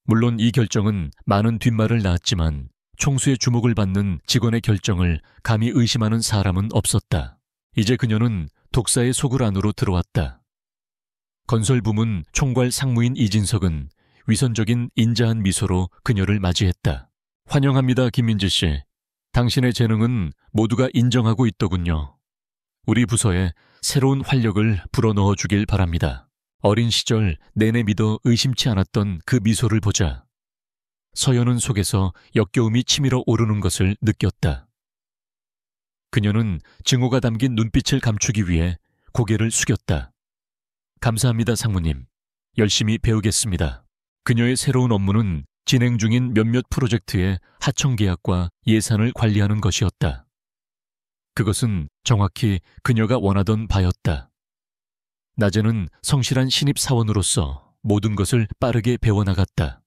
물론 이 결정은 많은 뒷말을 낳았지만 총수의 주목을 받는 직원의 결정을 감히 의심하는 사람은 없었다. 이제 그녀는 독사의 소굴 안으로 들어왔다. 건설부문 총괄 상무인 이진석은 위선적인 인자한 미소로 그녀를 맞이했다. 환영합니다, 김민지 씨. 당신의 재능은 모두가 인정하고 있더군요. 우리 부서에 새로운 활력을 불어넣어 주길 바랍니다. 어린 시절 내내 믿어 의심치 않았던 그 미소를 보자 서연은 속에서 역겨움이 치밀어 오르는 것을 느꼈다. 그녀는 증오가 담긴 눈빛을 감추기 위해 고개를 숙였다. 감사합니다, 상무님. 열심히 배우겠습니다. 그녀의 새로운 업무는 진행 중인 몇몇 프로젝트의 하청 계약과 예산을 관리하는 것이었다. 그것은 정확히 그녀가 원하던 바였다. 낮에는 성실한 신입사원으로서 모든 것을 빠르게 배워나갔다.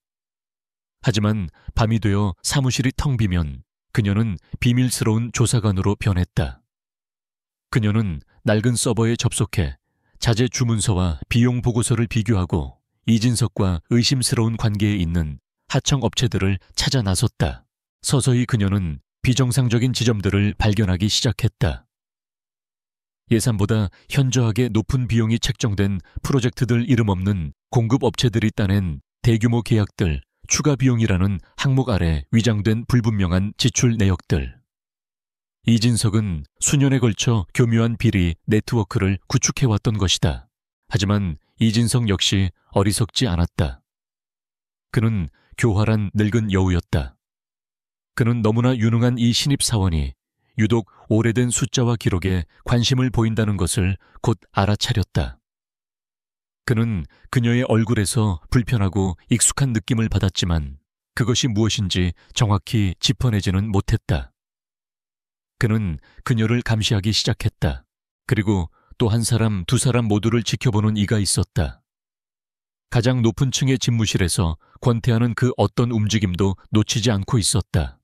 하지만 밤이 되어 사무실이 텅 비면 그녀는 비밀스러운 조사관으로 변했다. 그녀는 낡은 서버에 접속해 자재 주문서와 비용 보고서를 비교하고 이진석과 의심스러운 관계에 있는 하청 업체들을 찾아 나섰다. 서서히 그녀는 비정상적인 지점들을 발견하기 시작했다. 예산보다 현저하게 높은 비용이 책정된 프로젝트들 이름 없는 공급 업체들이 따낸 대규모 계약들, 추가 비용이라는 항목 아래 위장된 불분명한 지출 내역들. 이진석은 수년에 걸쳐 교묘한 비리 네트워크를 구축해왔던 것이다. 하지만 이진석 역시 어리석지 않았다. 그는 교활한 늙은 여우였다. 그는 너무나 유능한 이 신입사원이 유독 오래된 숫자와 기록에 관심을 보인다는 것을 곧 알아차렸다. 그는 그녀의 얼굴에서 불편하고 익숙한 느낌을 받았지만 그것이 무엇인지 정확히 짚어내지는 못했다. 그는 그녀를 감시하기 시작했다. 그리고 또 한 사람, 두 사람 모두를 지켜보는 이가 있었다. 가장 높은 층의 집무실에서 권태하는 그 어떤 움직임도 놓치지 않고 있었다.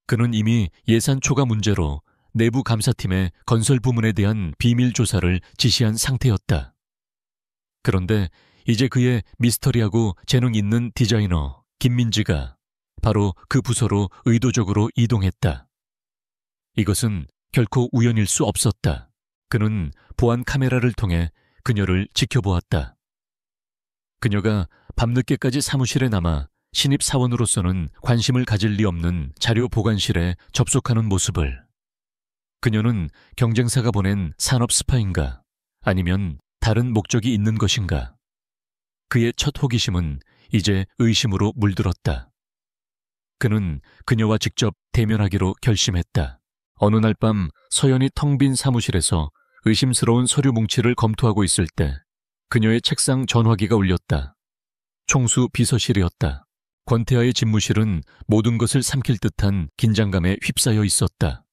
그는 이미 예산 초과 문제로 내부 감사팀의 건설 부문에 대한 비밀 조사를 지시한 상태였다. 그런데 이제 그의 미스터리하고 재능 있는 디자이너 김민지가 바로 그 부서로 의도적으로 이동했다. 이것은 결코 우연일 수 없었다. 그는 보안 카메라를 통해 그녀를 지켜보았다. 그녀가 밤늦게까지 사무실에 남아 신입 사원으로서는 관심을 가질 리 없는 자료 보관실에 접속하는 모습을. 그녀는 경쟁사가 보낸 산업 스파인가 아니면 다른 목적이 있는 것인가. 그의 첫 호기심은 이제 의심으로 물들었다. 그는 그녀와 직접 대면하기로 결심했다. 어느 날 밤 서연이 텅 빈 사무실에서 의심스러운 서류 뭉치를 검토하고 있을 때 그녀의 책상 전화기가 울렸다. 총수 비서실이었다. 권태하의 집무실은 모든 것을 삼킬 듯한 긴장감에 휩싸여 있었다.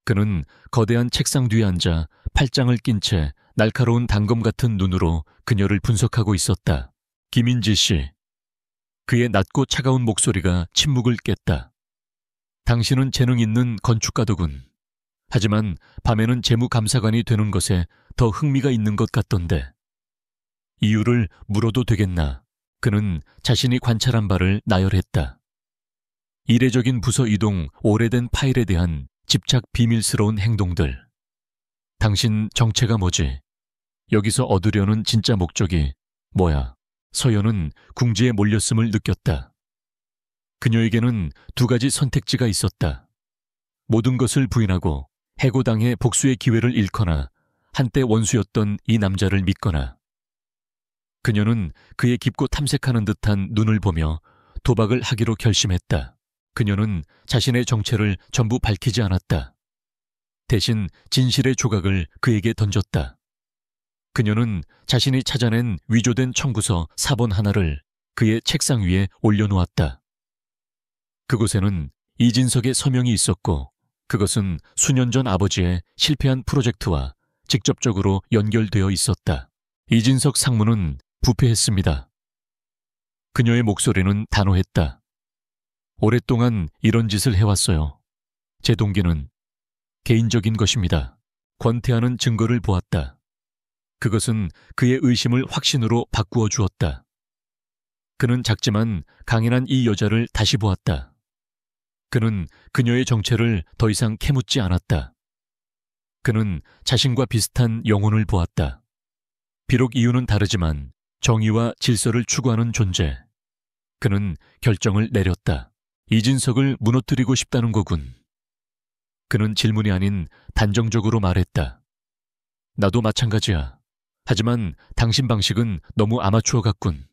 그는 거대한 책상 뒤에 앉아 팔짱을 낀 채 날카로운 단검 같은 눈으로 그녀를 분석하고 있었다. 김인지 씨. 그의 낮고 차가운 목소리가 침묵을 깼다. 당신은 재능 있는 건축가더군. 하지만 밤에는 재무감사관이 되는 것에 더 흥미가 있는 것 같던데. 이유를 물어도 되겠나? 그는 자신이 관찰한 바를 나열했다. 이례적인 부서 이동, 오래된 파일에 대한 집착 비밀스러운 행동들. 당신 정체가 뭐지? 여기서 얻으려는 진짜 목적이 뭐야? 서연은 궁지에 몰렸음을 느꼈다. 그녀에게는 두 가지 선택지가 있었다. 모든 것을 부인하고 해고당해 복수의 기회를 잃거나 한때 원수였던 이 남자를 믿거나. 그녀는 그의 깊고 탐색하는 듯한 눈을 보며 도박을 하기로 결심했다. 그녀는 자신의 정체를 전부 밝히지 않았다. 대신 진실의 조각을 그에게 던졌다. 그녀는 자신이 찾아낸 위조된 청구서 사본 하나를 그의 책상 위에 올려놓았다. 그곳에는 이진석의 서명이 있었고 그것은 수년 전 아버지의 실패한 프로젝트와 직접적으로 연결되어 있었다. 이진석 상무는 부패했습니다. 그녀의 목소리는 단호했다. 오랫동안 이런 짓을 해왔어요. 제 동기는 개인적인 것입니다. 권태하는 증거를 보았다. 그것은 그의 의심을 확신으로 바꾸어 주었다. 그는 작지만 강인한 이 여자를 다시 보았다. 그는 그녀의 정체를 더 이상 캐묻지 않았다. 그는 자신과 비슷한 영혼을 보았다. 비록 이유는 다르지만 정의와 질서를 추구하는 존재. 그는 결정을 내렸다. 이진석을 무너뜨리고 싶다는 거군. 그는 질문이 아닌 단정적으로 말했다. 나도 마찬가지야. 하지만 당신 방식은 너무 아마추어 같군.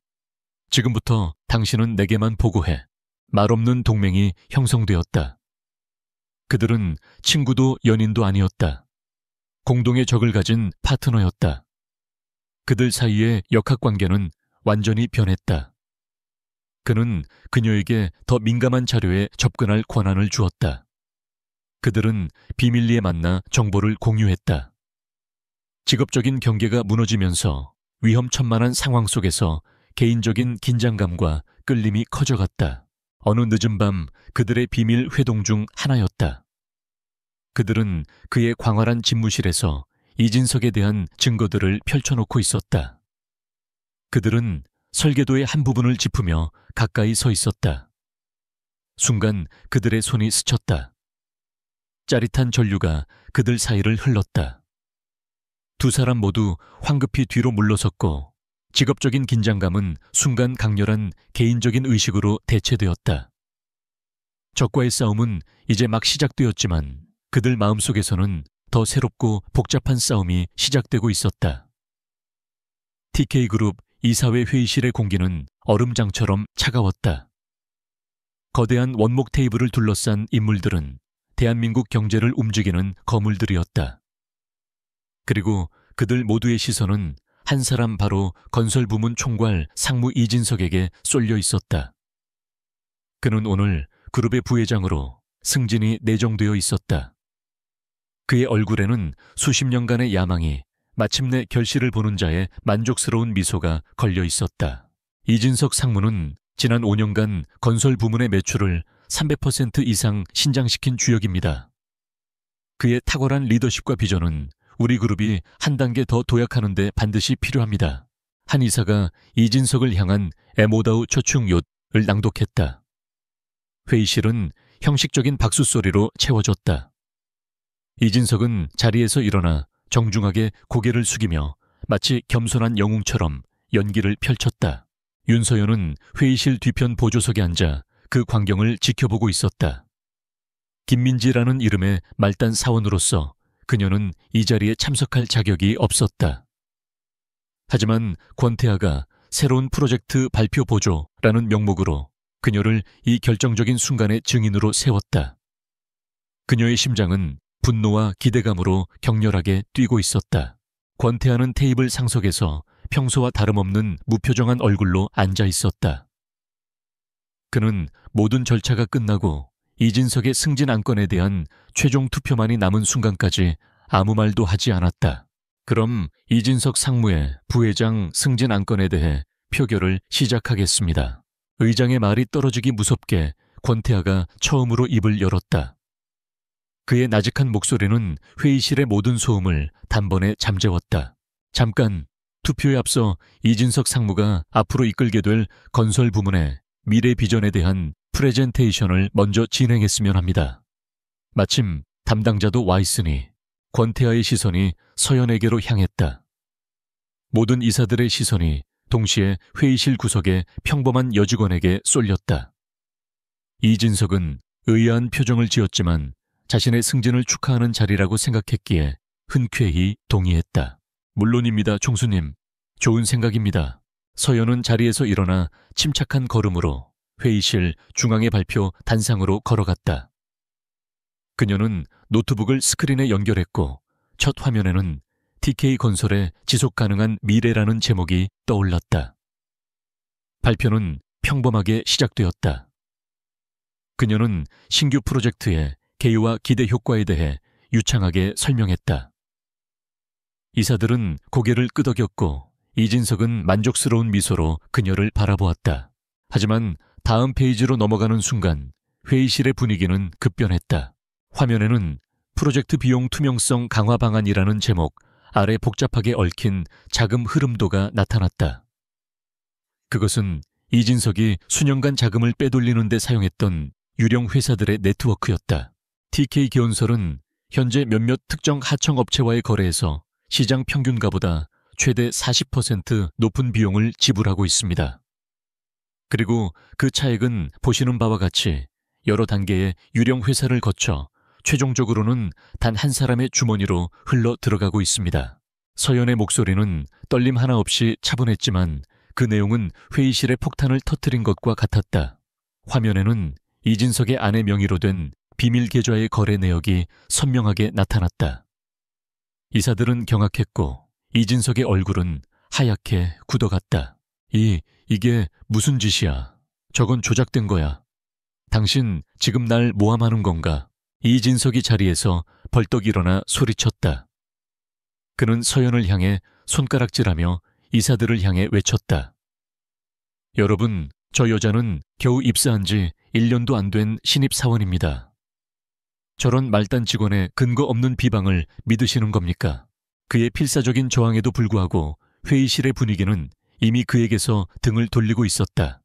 지금부터 당신은 내게만 보고해. 말없는 동맹이 형성되었다. 그들은 친구도 연인도 아니었다. 공동의 적을 가진 파트너였다. 그들 사이의 역학관계는 완전히 변했다. 그는 그녀에게 더 민감한 자료에 접근할 권한을 주었다. 그들은 비밀리에 만나 정보를 공유했다. 직업적인 경계가 무너지면서 위험천만한 상황 속에서 개인적인 긴장감과 끌림이 커져갔다. 어느 늦은 밤 그들의 비밀 회동 중 하나였다. 그들은 그의 광활한 집무실에서 이진석에 대한 증거들을 펼쳐놓고 있었다. 그들은 설계도의 한 부분을 짚으며 가까이 서 있었다. 순간 그들의 손이 스쳤다. 짜릿한 전류가 그들 사이를 흘렀다. 두 사람 모두 황급히 뒤로 물러섰고 직업적인 긴장감은 순간 강렬한 개인적인 의식으로 대체되었다. 적과의 싸움은 이제 막 시작되었지만 그들 마음속에서는 더 새롭고 복잡한 싸움이 시작되고 있었다. TK그룹 이사회 회의실의 공기는 얼음장처럼 차가웠다. 거대한 원목 테이블을 둘러싼 인물들은 대한민국 경제를 움직이는 거물들이었다. 그리고 그들 모두의 시선은 한 사람 바로 건설부문 총괄 상무 이진석에게 쏠려 있었다. 그는 오늘 그룹의 부회장으로 승진이 내정되어 있었다. 그의 얼굴에는 수십 년간의 야망이 마침내 결실을 보는 자의 만족스러운 미소가 걸려 있었다. 이진석 상무는 지난 5년간 건설 부문의 매출을 300% 이상 신장시킨 주역입니다. 그의 탁월한 리더십과 비전은 우리 그룹이 한 단계 더 도약하는 데 반드시 필요합니다. 한 이사가 이진석을 향한 에모다우 초충 얏을 낭독했다. 회의실은 형식적인 박수 소리로 채워졌다. 이진석은 자리에서 일어나 정중하게 고개를 숙이며 마치 겸손한 영웅처럼 연기를 펼쳤다. 윤서연은 회의실 뒤편 보조석에 앉아 그 광경을 지켜보고 있었다. 김민지라는 이름의 말단 사원으로서 그녀는 이 자리에 참석할 자격이 없었다. 하지만 권태하가 새로운 프로젝트 발표 보조라는 명목으로 그녀를 이 결정적인 순간의 증인으로 세웠다. 그녀의 심장은 분노와 기대감으로 격렬하게 뛰고 있었다. 권태하는 테이블 상석에서 평소와 다름없는 무표정한 얼굴로 앉아 있었다. 그는 모든 절차가 끝나고 이진석의 승진 안건에 대한 최종 투표만이 남은 순간까지 아무 말도 하지 않았다. 그럼 이진석 상무의 부회장 승진 안건에 대해 표결을 시작하겠습니다. 의장의 말이 떨어지기 무섭게 권태하가 처음으로 입을 열었다. 그의 나직한 목소리는 회의실의 모든 소음을 단번에 잠재웠다. 잠깐, 투표에 앞서 이진석 상무가 앞으로 이끌게 될 건설 부문의 미래 비전에 대한 프레젠테이션을 먼저 진행했으면 합니다. 마침 담당자도 와 있으니 권태하의 시선이 서연에게로 향했다. 모든 이사들의 시선이 동시에 회의실 구석의 평범한 여직원에게 쏠렸다. 이진석은 의아한 표정을 지었지만 자신의 승진을 축하하는 자리라고 생각했기에 흔쾌히 동의했다. 물론입니다, 총수님. 좋은 생각입니다. 서연은 자리에서 일어나 침착한 걸음으로 회의실 중앙의 발표 단상으로 걸어갔다. 그녀는 노트북을 스크린에 연결했고 첫 화면에는 TK건설의 지속가능한 미래라는 제목이 떠올랐다. 발표는 평범하게 시작되었다. 그녀는 신규 프로젝트의 개요와 기대 효과에 대해 유창하게 설명했다. 이사들은 고개를 끄덕였고 이진석은 만족스러운 미소로 그녀를 바라보았다. 하지만 다음 페이지로 넘어가는 순간 회의실의 분위기는 급변했다. 화면에는 프로젝트 비용 투명성 강화 방안이라는 제목 아래 복잡하게 얽힌 자금 흐름도가 나타났다. 그것은 이진석이 수년간 자금을 빼돌리는 데 사용했던 유령 회사들의 네트워크였다. TK건설은 현재 몇몇 특정 하청업체와의 거래에서 시장 평균가보다 최대 40% 높은 비용을 지불하고 있습니다. 그리고 그 차액은 보시는 바와 같이 여러 단계의 유령 회사를 거쳐 최종적으로는 단 한 사람의 주머니로 흘러 들어가고 있습니다. 서연의 목소리는 떨림 하나 없이 차분했지만 그 내용은 회의실에 폭탄을 터뜨린 것과 같았다. 화면에는 이진석의 아내 명의로 된 비밀 계좌의 거래 내역이 선명하게 나타났다. 이사들은 경악했고 이진석의 얼굴은 하얗게 굳어갔다. 이게 무슨 짓이야? 저건 조작된 거야. 당신 지금 날 모함하는 건가? 이진석이 자리에서 벌떡 일어나 소리쳤다. 그는 서연을 향해 손가락질하며 이사들을 향해 외쳤다. 여러분, 저 여자는 겨우 입사한 지 1년도 안 된 신입사원입니다. 저런 말단 직원의 근거 없는 비방을 믿으시는 겁니까? 그의 필사적인 저항에도 불구하고 회의실의 분위기는 이미 그에게서 등을 돌리고 있었다.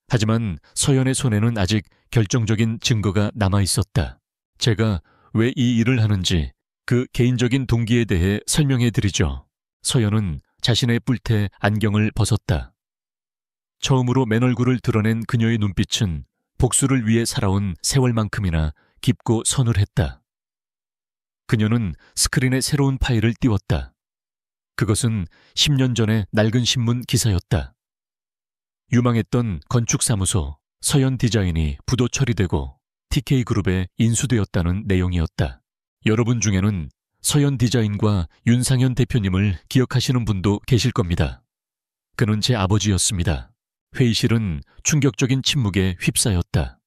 하지만 서연의 손에는 아직 결정적인 증거가 남아 있었다. 제가 왜 이 일을 하는지 그 개인적인 동기에 대해 설명해 드리죠. 서연은 자신의 뿔테 안경을 벗었다. 처음으로 맨 얼굴을 드러낸 그녀의 눈빛은 복수를 위해 살아온 세월만큼이나 깊고 서늘했다. 그녀는 스크린에 새로운 파일을 띄웠다. 그것은 10년 전의 낡은 신문 기사였다. 유망했던 건축사무소 서연 디자인이 부도 처리되고 TK그룹에 인수되었다는 내용이었다. 여러분 중에는 서연 디자인과 윤상현 대표님을 기억하시는 분도 계실 겁니다. 그는 제 아버지였습니다. 회의실은 충격적인 침묵에 휩싸였다.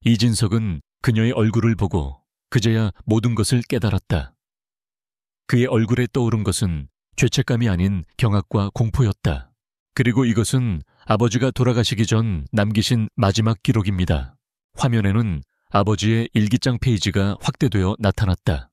이진석은 그녀의 얼굴을 보고 그제야 모든 것을 깨달았다. 그의 얼굴에 떠오른 것은 죄책감이 아닌 경악과 공포였다. 그리고 이것은 아버지가 돌아가시기 전 남기신 마지막 기록입니다. 화면에는 아버지의 일기장 페이지가 확대되어 나타났다.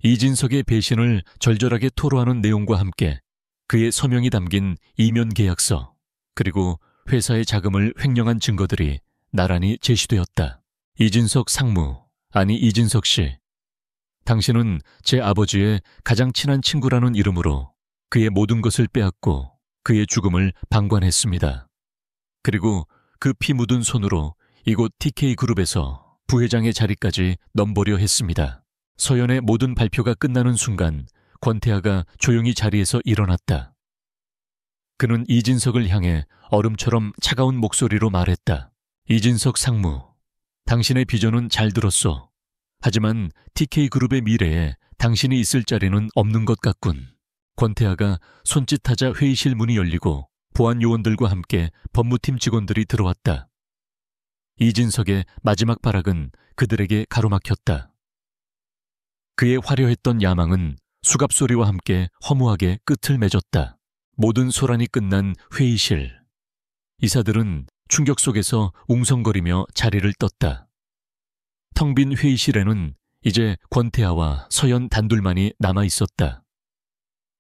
이진석의 배신을 절절하게 토로하는 내용과 함께 그의 서명이 담긴 이면 계약서, 그리고 회사의 자금을 횡령한 증거들이 나란히 제시되었다. 이진석 상무, 아니 이진석 씨. 당신은 제 아버지의 가장 친한 친구라는 이름으로 그의 모든 것을 빼앗고 그의 죽음을 방관했습니다. 그리고 그 피 묻은 손으로 이곳 TK그룹에서 부회장의 자리까지 넘보려 했습니다. 서연의 모든 발표가 끝나는 순간 권태하가 조용히 자리에서 일어났다. 그는 이진석을 향해 얼음처럼 차가운 목소리로 말했다. 이진석 상무, 당신의 비전은 잘 들었소. 하지만 TK그룹의 미래에 당신이 있을 자리는 없는 것 같군. 권태하가 손짓하자 회의실 문이 열리고 보안 요원들과 함께 법무팀 직원들이 들어왔다. 이진석의 마지막 발악은 그들에게 가로막혔다. 그의 화려했던 야망은 수갑 소리와 함께 허무하게 끝을 맺었다. 모든 소란이 끝난 회의실. 이사들은 충격 속에서 웅성거리며 자리를 떴다. 텅 빈 회의실에는 이제 권태하와 서연 단둘만이 남아있었다.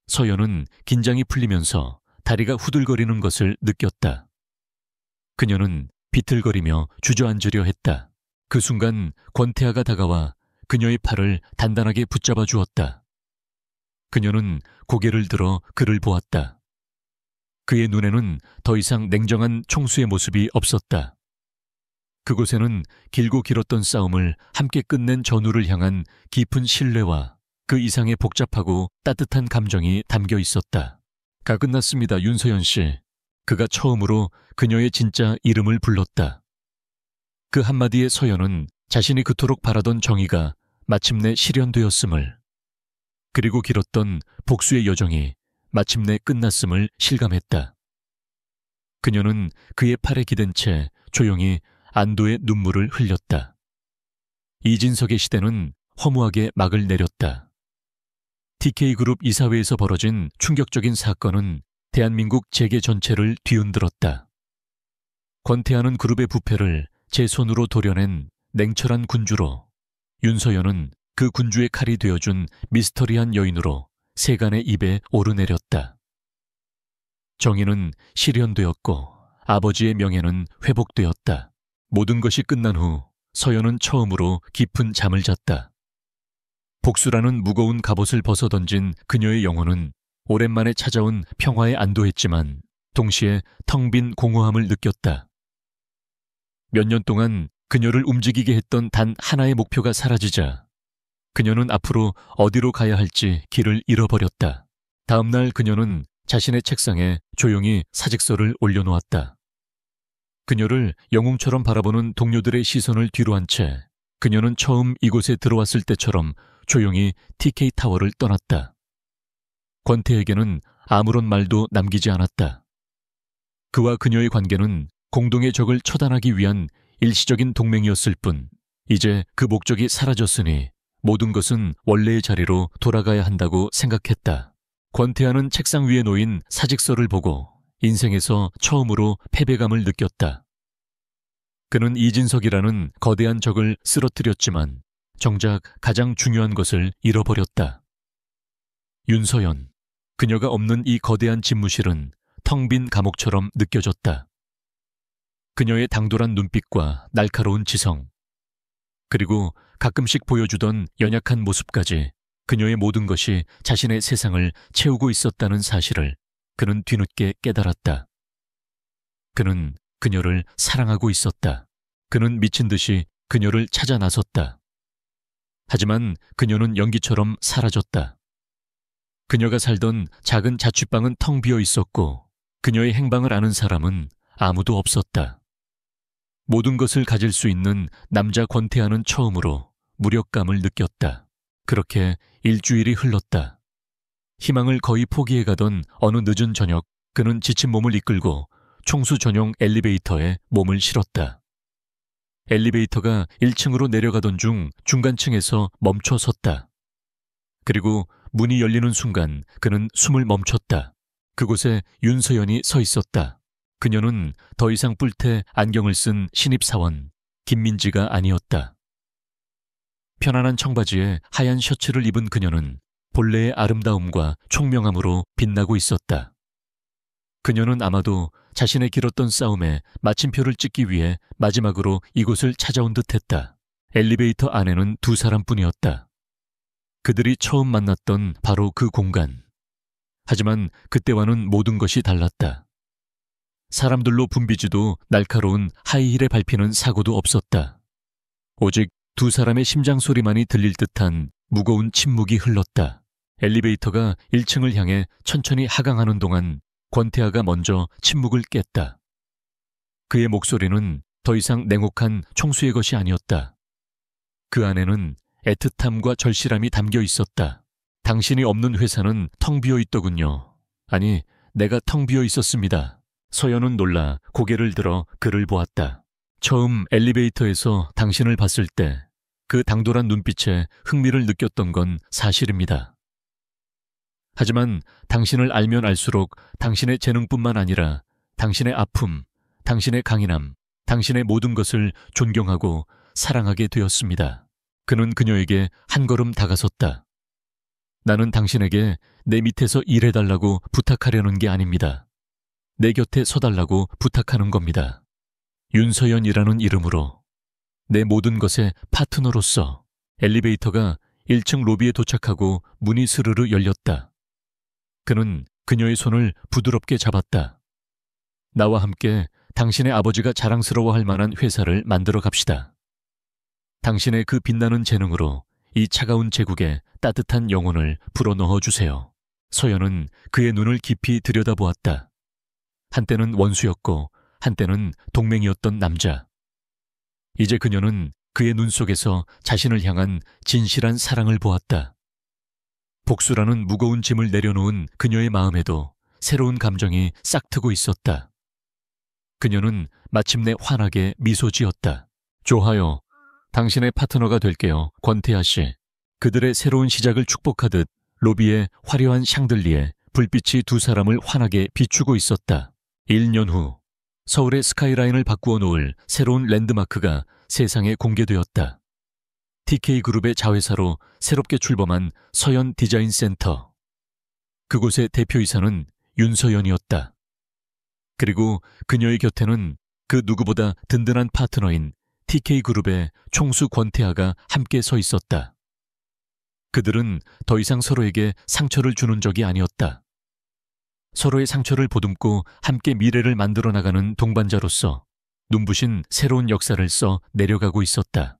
서연은 긴장이 풀리면서 다리가 후들거리는 것을 느꼈다. 그녀는 비틀거리며 주저앉으려 했다. 그 순간 권태하가 다가와 그녀의 팔을 단단하게 붙잡아 주었다. 그녀는 고개를 들어 그를 보았다. 그의 눈에는 더 이상 냉정한 총수의 모습이 없었다. 그곳에는 길고 길었던 싸움을 함께 끝낸 전우를 향한 깊은 신뢰와 그 이상의 복잡하고 따뜻한 감정이 담겨 있었다. 가 끝났습니다, 윤서연 씨. 그가 처음으로 그녀의 진짜 이름을 불렀다. 그 한마디에 서연은 자신이 그토록 바라던 정의가 마침내 실현되었음을, 그리고 길었던 복수의 여정이 마침내 끝났음을 실감했다. 그녀는 그의 팔에 기댄 채 조용히 안도의 눈물을 흘렸다. 이진석의 시대는 허무하게 막을 내렸다. TK그룹 이사회에서 벌어진 충격적인 사건은 대한민국 재계 전체를 뒤흔들었다. 권태하는 그룹의 부패를 제 손으로 도려낸 냉철한 군주로, 윤서연은 그 군주의 칼이 되어준 미스터리한 여인으로 세간의 입에 오르내렸다. 정의는 실현되었고 아버지의 명예는 회복되었다. 모든 것이 끝난 후 서연은 처음으로 깊은 잠을 잤다. 복수라는 무거운 갑옷을 벗어던진 그녀의 영혼은 오랜만에 찾아온 평화에 안도했지만 동시에 텅 빈 공허함을 느꼈다. 몇 년 동안 그녀를 움직이게 했던 단 하나의 목표가 사라지자 그녀는 앞으로 어디로 가야 할지 길을 잃어버렸다. 다음 날 그녀는 자신의 책상에 조용히 사직서를 올려놓았다. 그녀를 영웅처럼 바라보는 동료들의 시선을 뒤로한 채 그녀는 처음 이곳에 들어왔을 때처럼 조용히 TK타워를 떠났다. 권태에게는 아무런 말도 남기지 않았다. 그와 그녀의 관계는 공동의 적을 처단하기 위한 일시적인 동맹이었을 뿐, 이제 그 목적이 사라졌으니 모든 것은 원래의 자리로 돌아가야 한다고 생각했다. 권태하는 책상 위에 놓인 사직서를 보고 인생에서 처음으로 패배감을 느꼈다. 그는 이진석이라는 거대한 적을 쓰러뜨렸지만 정작 가장 중요한 것을 잃어버렸다. 윤서연, 그녀가 없는 이 거대한 집무실은 텅 빈 감옥처럼 느껴졌다. 그녀의 당돌한 눈빛과 날카로운 지성, 그리고 가끔씩 보여주던 연약한 모습까지 그녀의 모든 것이 자신의 세상을 채우고 있었다는 사실을 그는 뒤늦게 깨달았다. 그는 그녀를 사랑하고 있었다. 그는 미친 듯이 그녀를 찾아 나섰다. 하지만 그녀는 연기처럼 사라졌다. 그녀가 살던 작은 자취방은 텅 비어 있었고 그녀의 행방을 아는 사람은 아무도 없었다. 모든 것을 가질 수 있는 남자 권태하는 처음으로 무력감을 느꼈다. 그렇게 일주일이 흘렀다. 희망을 거의 포기해가던 어느 늦은 저녁, 그는 지친 몸을 이끌고 총수 전용 엘리베이터에 몸을 실었다. 엘리베이터가 1층으로 내려가던 중 중간층에서 멈춰 섰다. 그리고 문이 열리는 순간 그는 숨을 멈췄다. 그곳에 윤서연이 서 있었다. 그녀는 더 이상 뿔테 안경을 쓴 신입사원 김민지가 아니었다. 편안한 청바지에 하얀 셔츠를 입은 그녀는 본래의 아름다움과 총명함으로 빛나고 있었다. 그녀는 아마도 자신의 길었던 싸움에 마침표를 찍기 위해 마지막으로 이곳을 찾아온 듯했다. 엘리베이터 안에는 두 사람뿐이었다. 그들이 처음 만났던 바로 그 공간. 하지만 그때와는 모든 것이 달랐다. 사람들로 붐비지도 날카로운 하이힐에 밟히는 사고도 없었다. 오직 두 사람의 심장 소리만이 들릴 듯한 무거운 침묵이 흘렀다. 엘리베이터가 1층을 향해 천천히 하강하는 동안 권태하가 먼저 침묵을 깼다. 그의 목소리는 더 이상 냉혹한 총수의 것이 아니었다. 그 안에는 애틋함과 절실함이 담겨 있었다. 당신이 없는 회사는 텅 비어 있더군요. 아니, 내가 텅 비어 있었습니다. 서연은 놀라 고개를 들어 그를 보았다. 처음 엘리베이터에서 당신을 봤을 때 그 당돌한 눈빛에 흥미를 느꼈던 건 사실입니다. 하지만 당신을 알면 알수록 당신의 재능뿐만 아니라 당신의 아픔, 당신의 강인함, 당신의 모든 것을 존경하고 사랑하게 되었습니다. 그는 그녀에게 한 걸음 다가섰다. 나는 당신에게 내 밑에서 일해달라고 부탁하려는 게 아닙니다. 내 곁에 서달라고 부탁하는 겁니다. 윤서연이라는 이름으로 내 모든 것의 파트너로서. 엘리베이터가 1층 로비에 도착하고 문이 스르르 열렸다. 그는 그녀의 손을 부드럽게 잡았다. 나와 함께 당신의 아버지가 자랑스러워할 만한 회사를 만들어 갑시다. 당신의 그 빛나는 재능으로 이 차가운 제국에 따뜻한 영혼을 불어넣어 주세요. 서연은 그의 눈을 깊이 들여다보았다. 한때는 원수였고 한때는 동맹이었던 남자. 이제 그녀는 그의 눈 속에서 자신을 향한 진실한 사랑을 보았다. 복수라는 무거운 짐을 내려놓은 그녀의 마음에도 새로운 감정이 싹트고 있었다. 그녀는 마침내 환하게 미소 지었다. 좋아요. 당신의 파트너가 될게요, 권태아 씨. 그들의 새로운 시작을 축복하듯 로비의 화려한 샹들리에 불빛이 두 사람을 환하게 비추고 있었다. 1년 후 서울의 스카이라인을 바꾸어 놓을 새로운 랜드마크가 세상에 공개되었다. TK그룹의 자회사로 새롭게 출범한 서연 디자인 센터. 그곳의 대표이사는 윤서연이었다. 그리고 그녀의 곁에는 그 누구보다 든든한 파트너인 TK그룹의 총수 권태아가 함께 서 있었다. 그들은 더 이상 서로에게 상처를 주는 적이 아니었다. 서로의 상처를 보듬고 함께 미래를 만들어 나가는 동반자로서 눈부신 새로운 역사를 써 내려가고 있었다.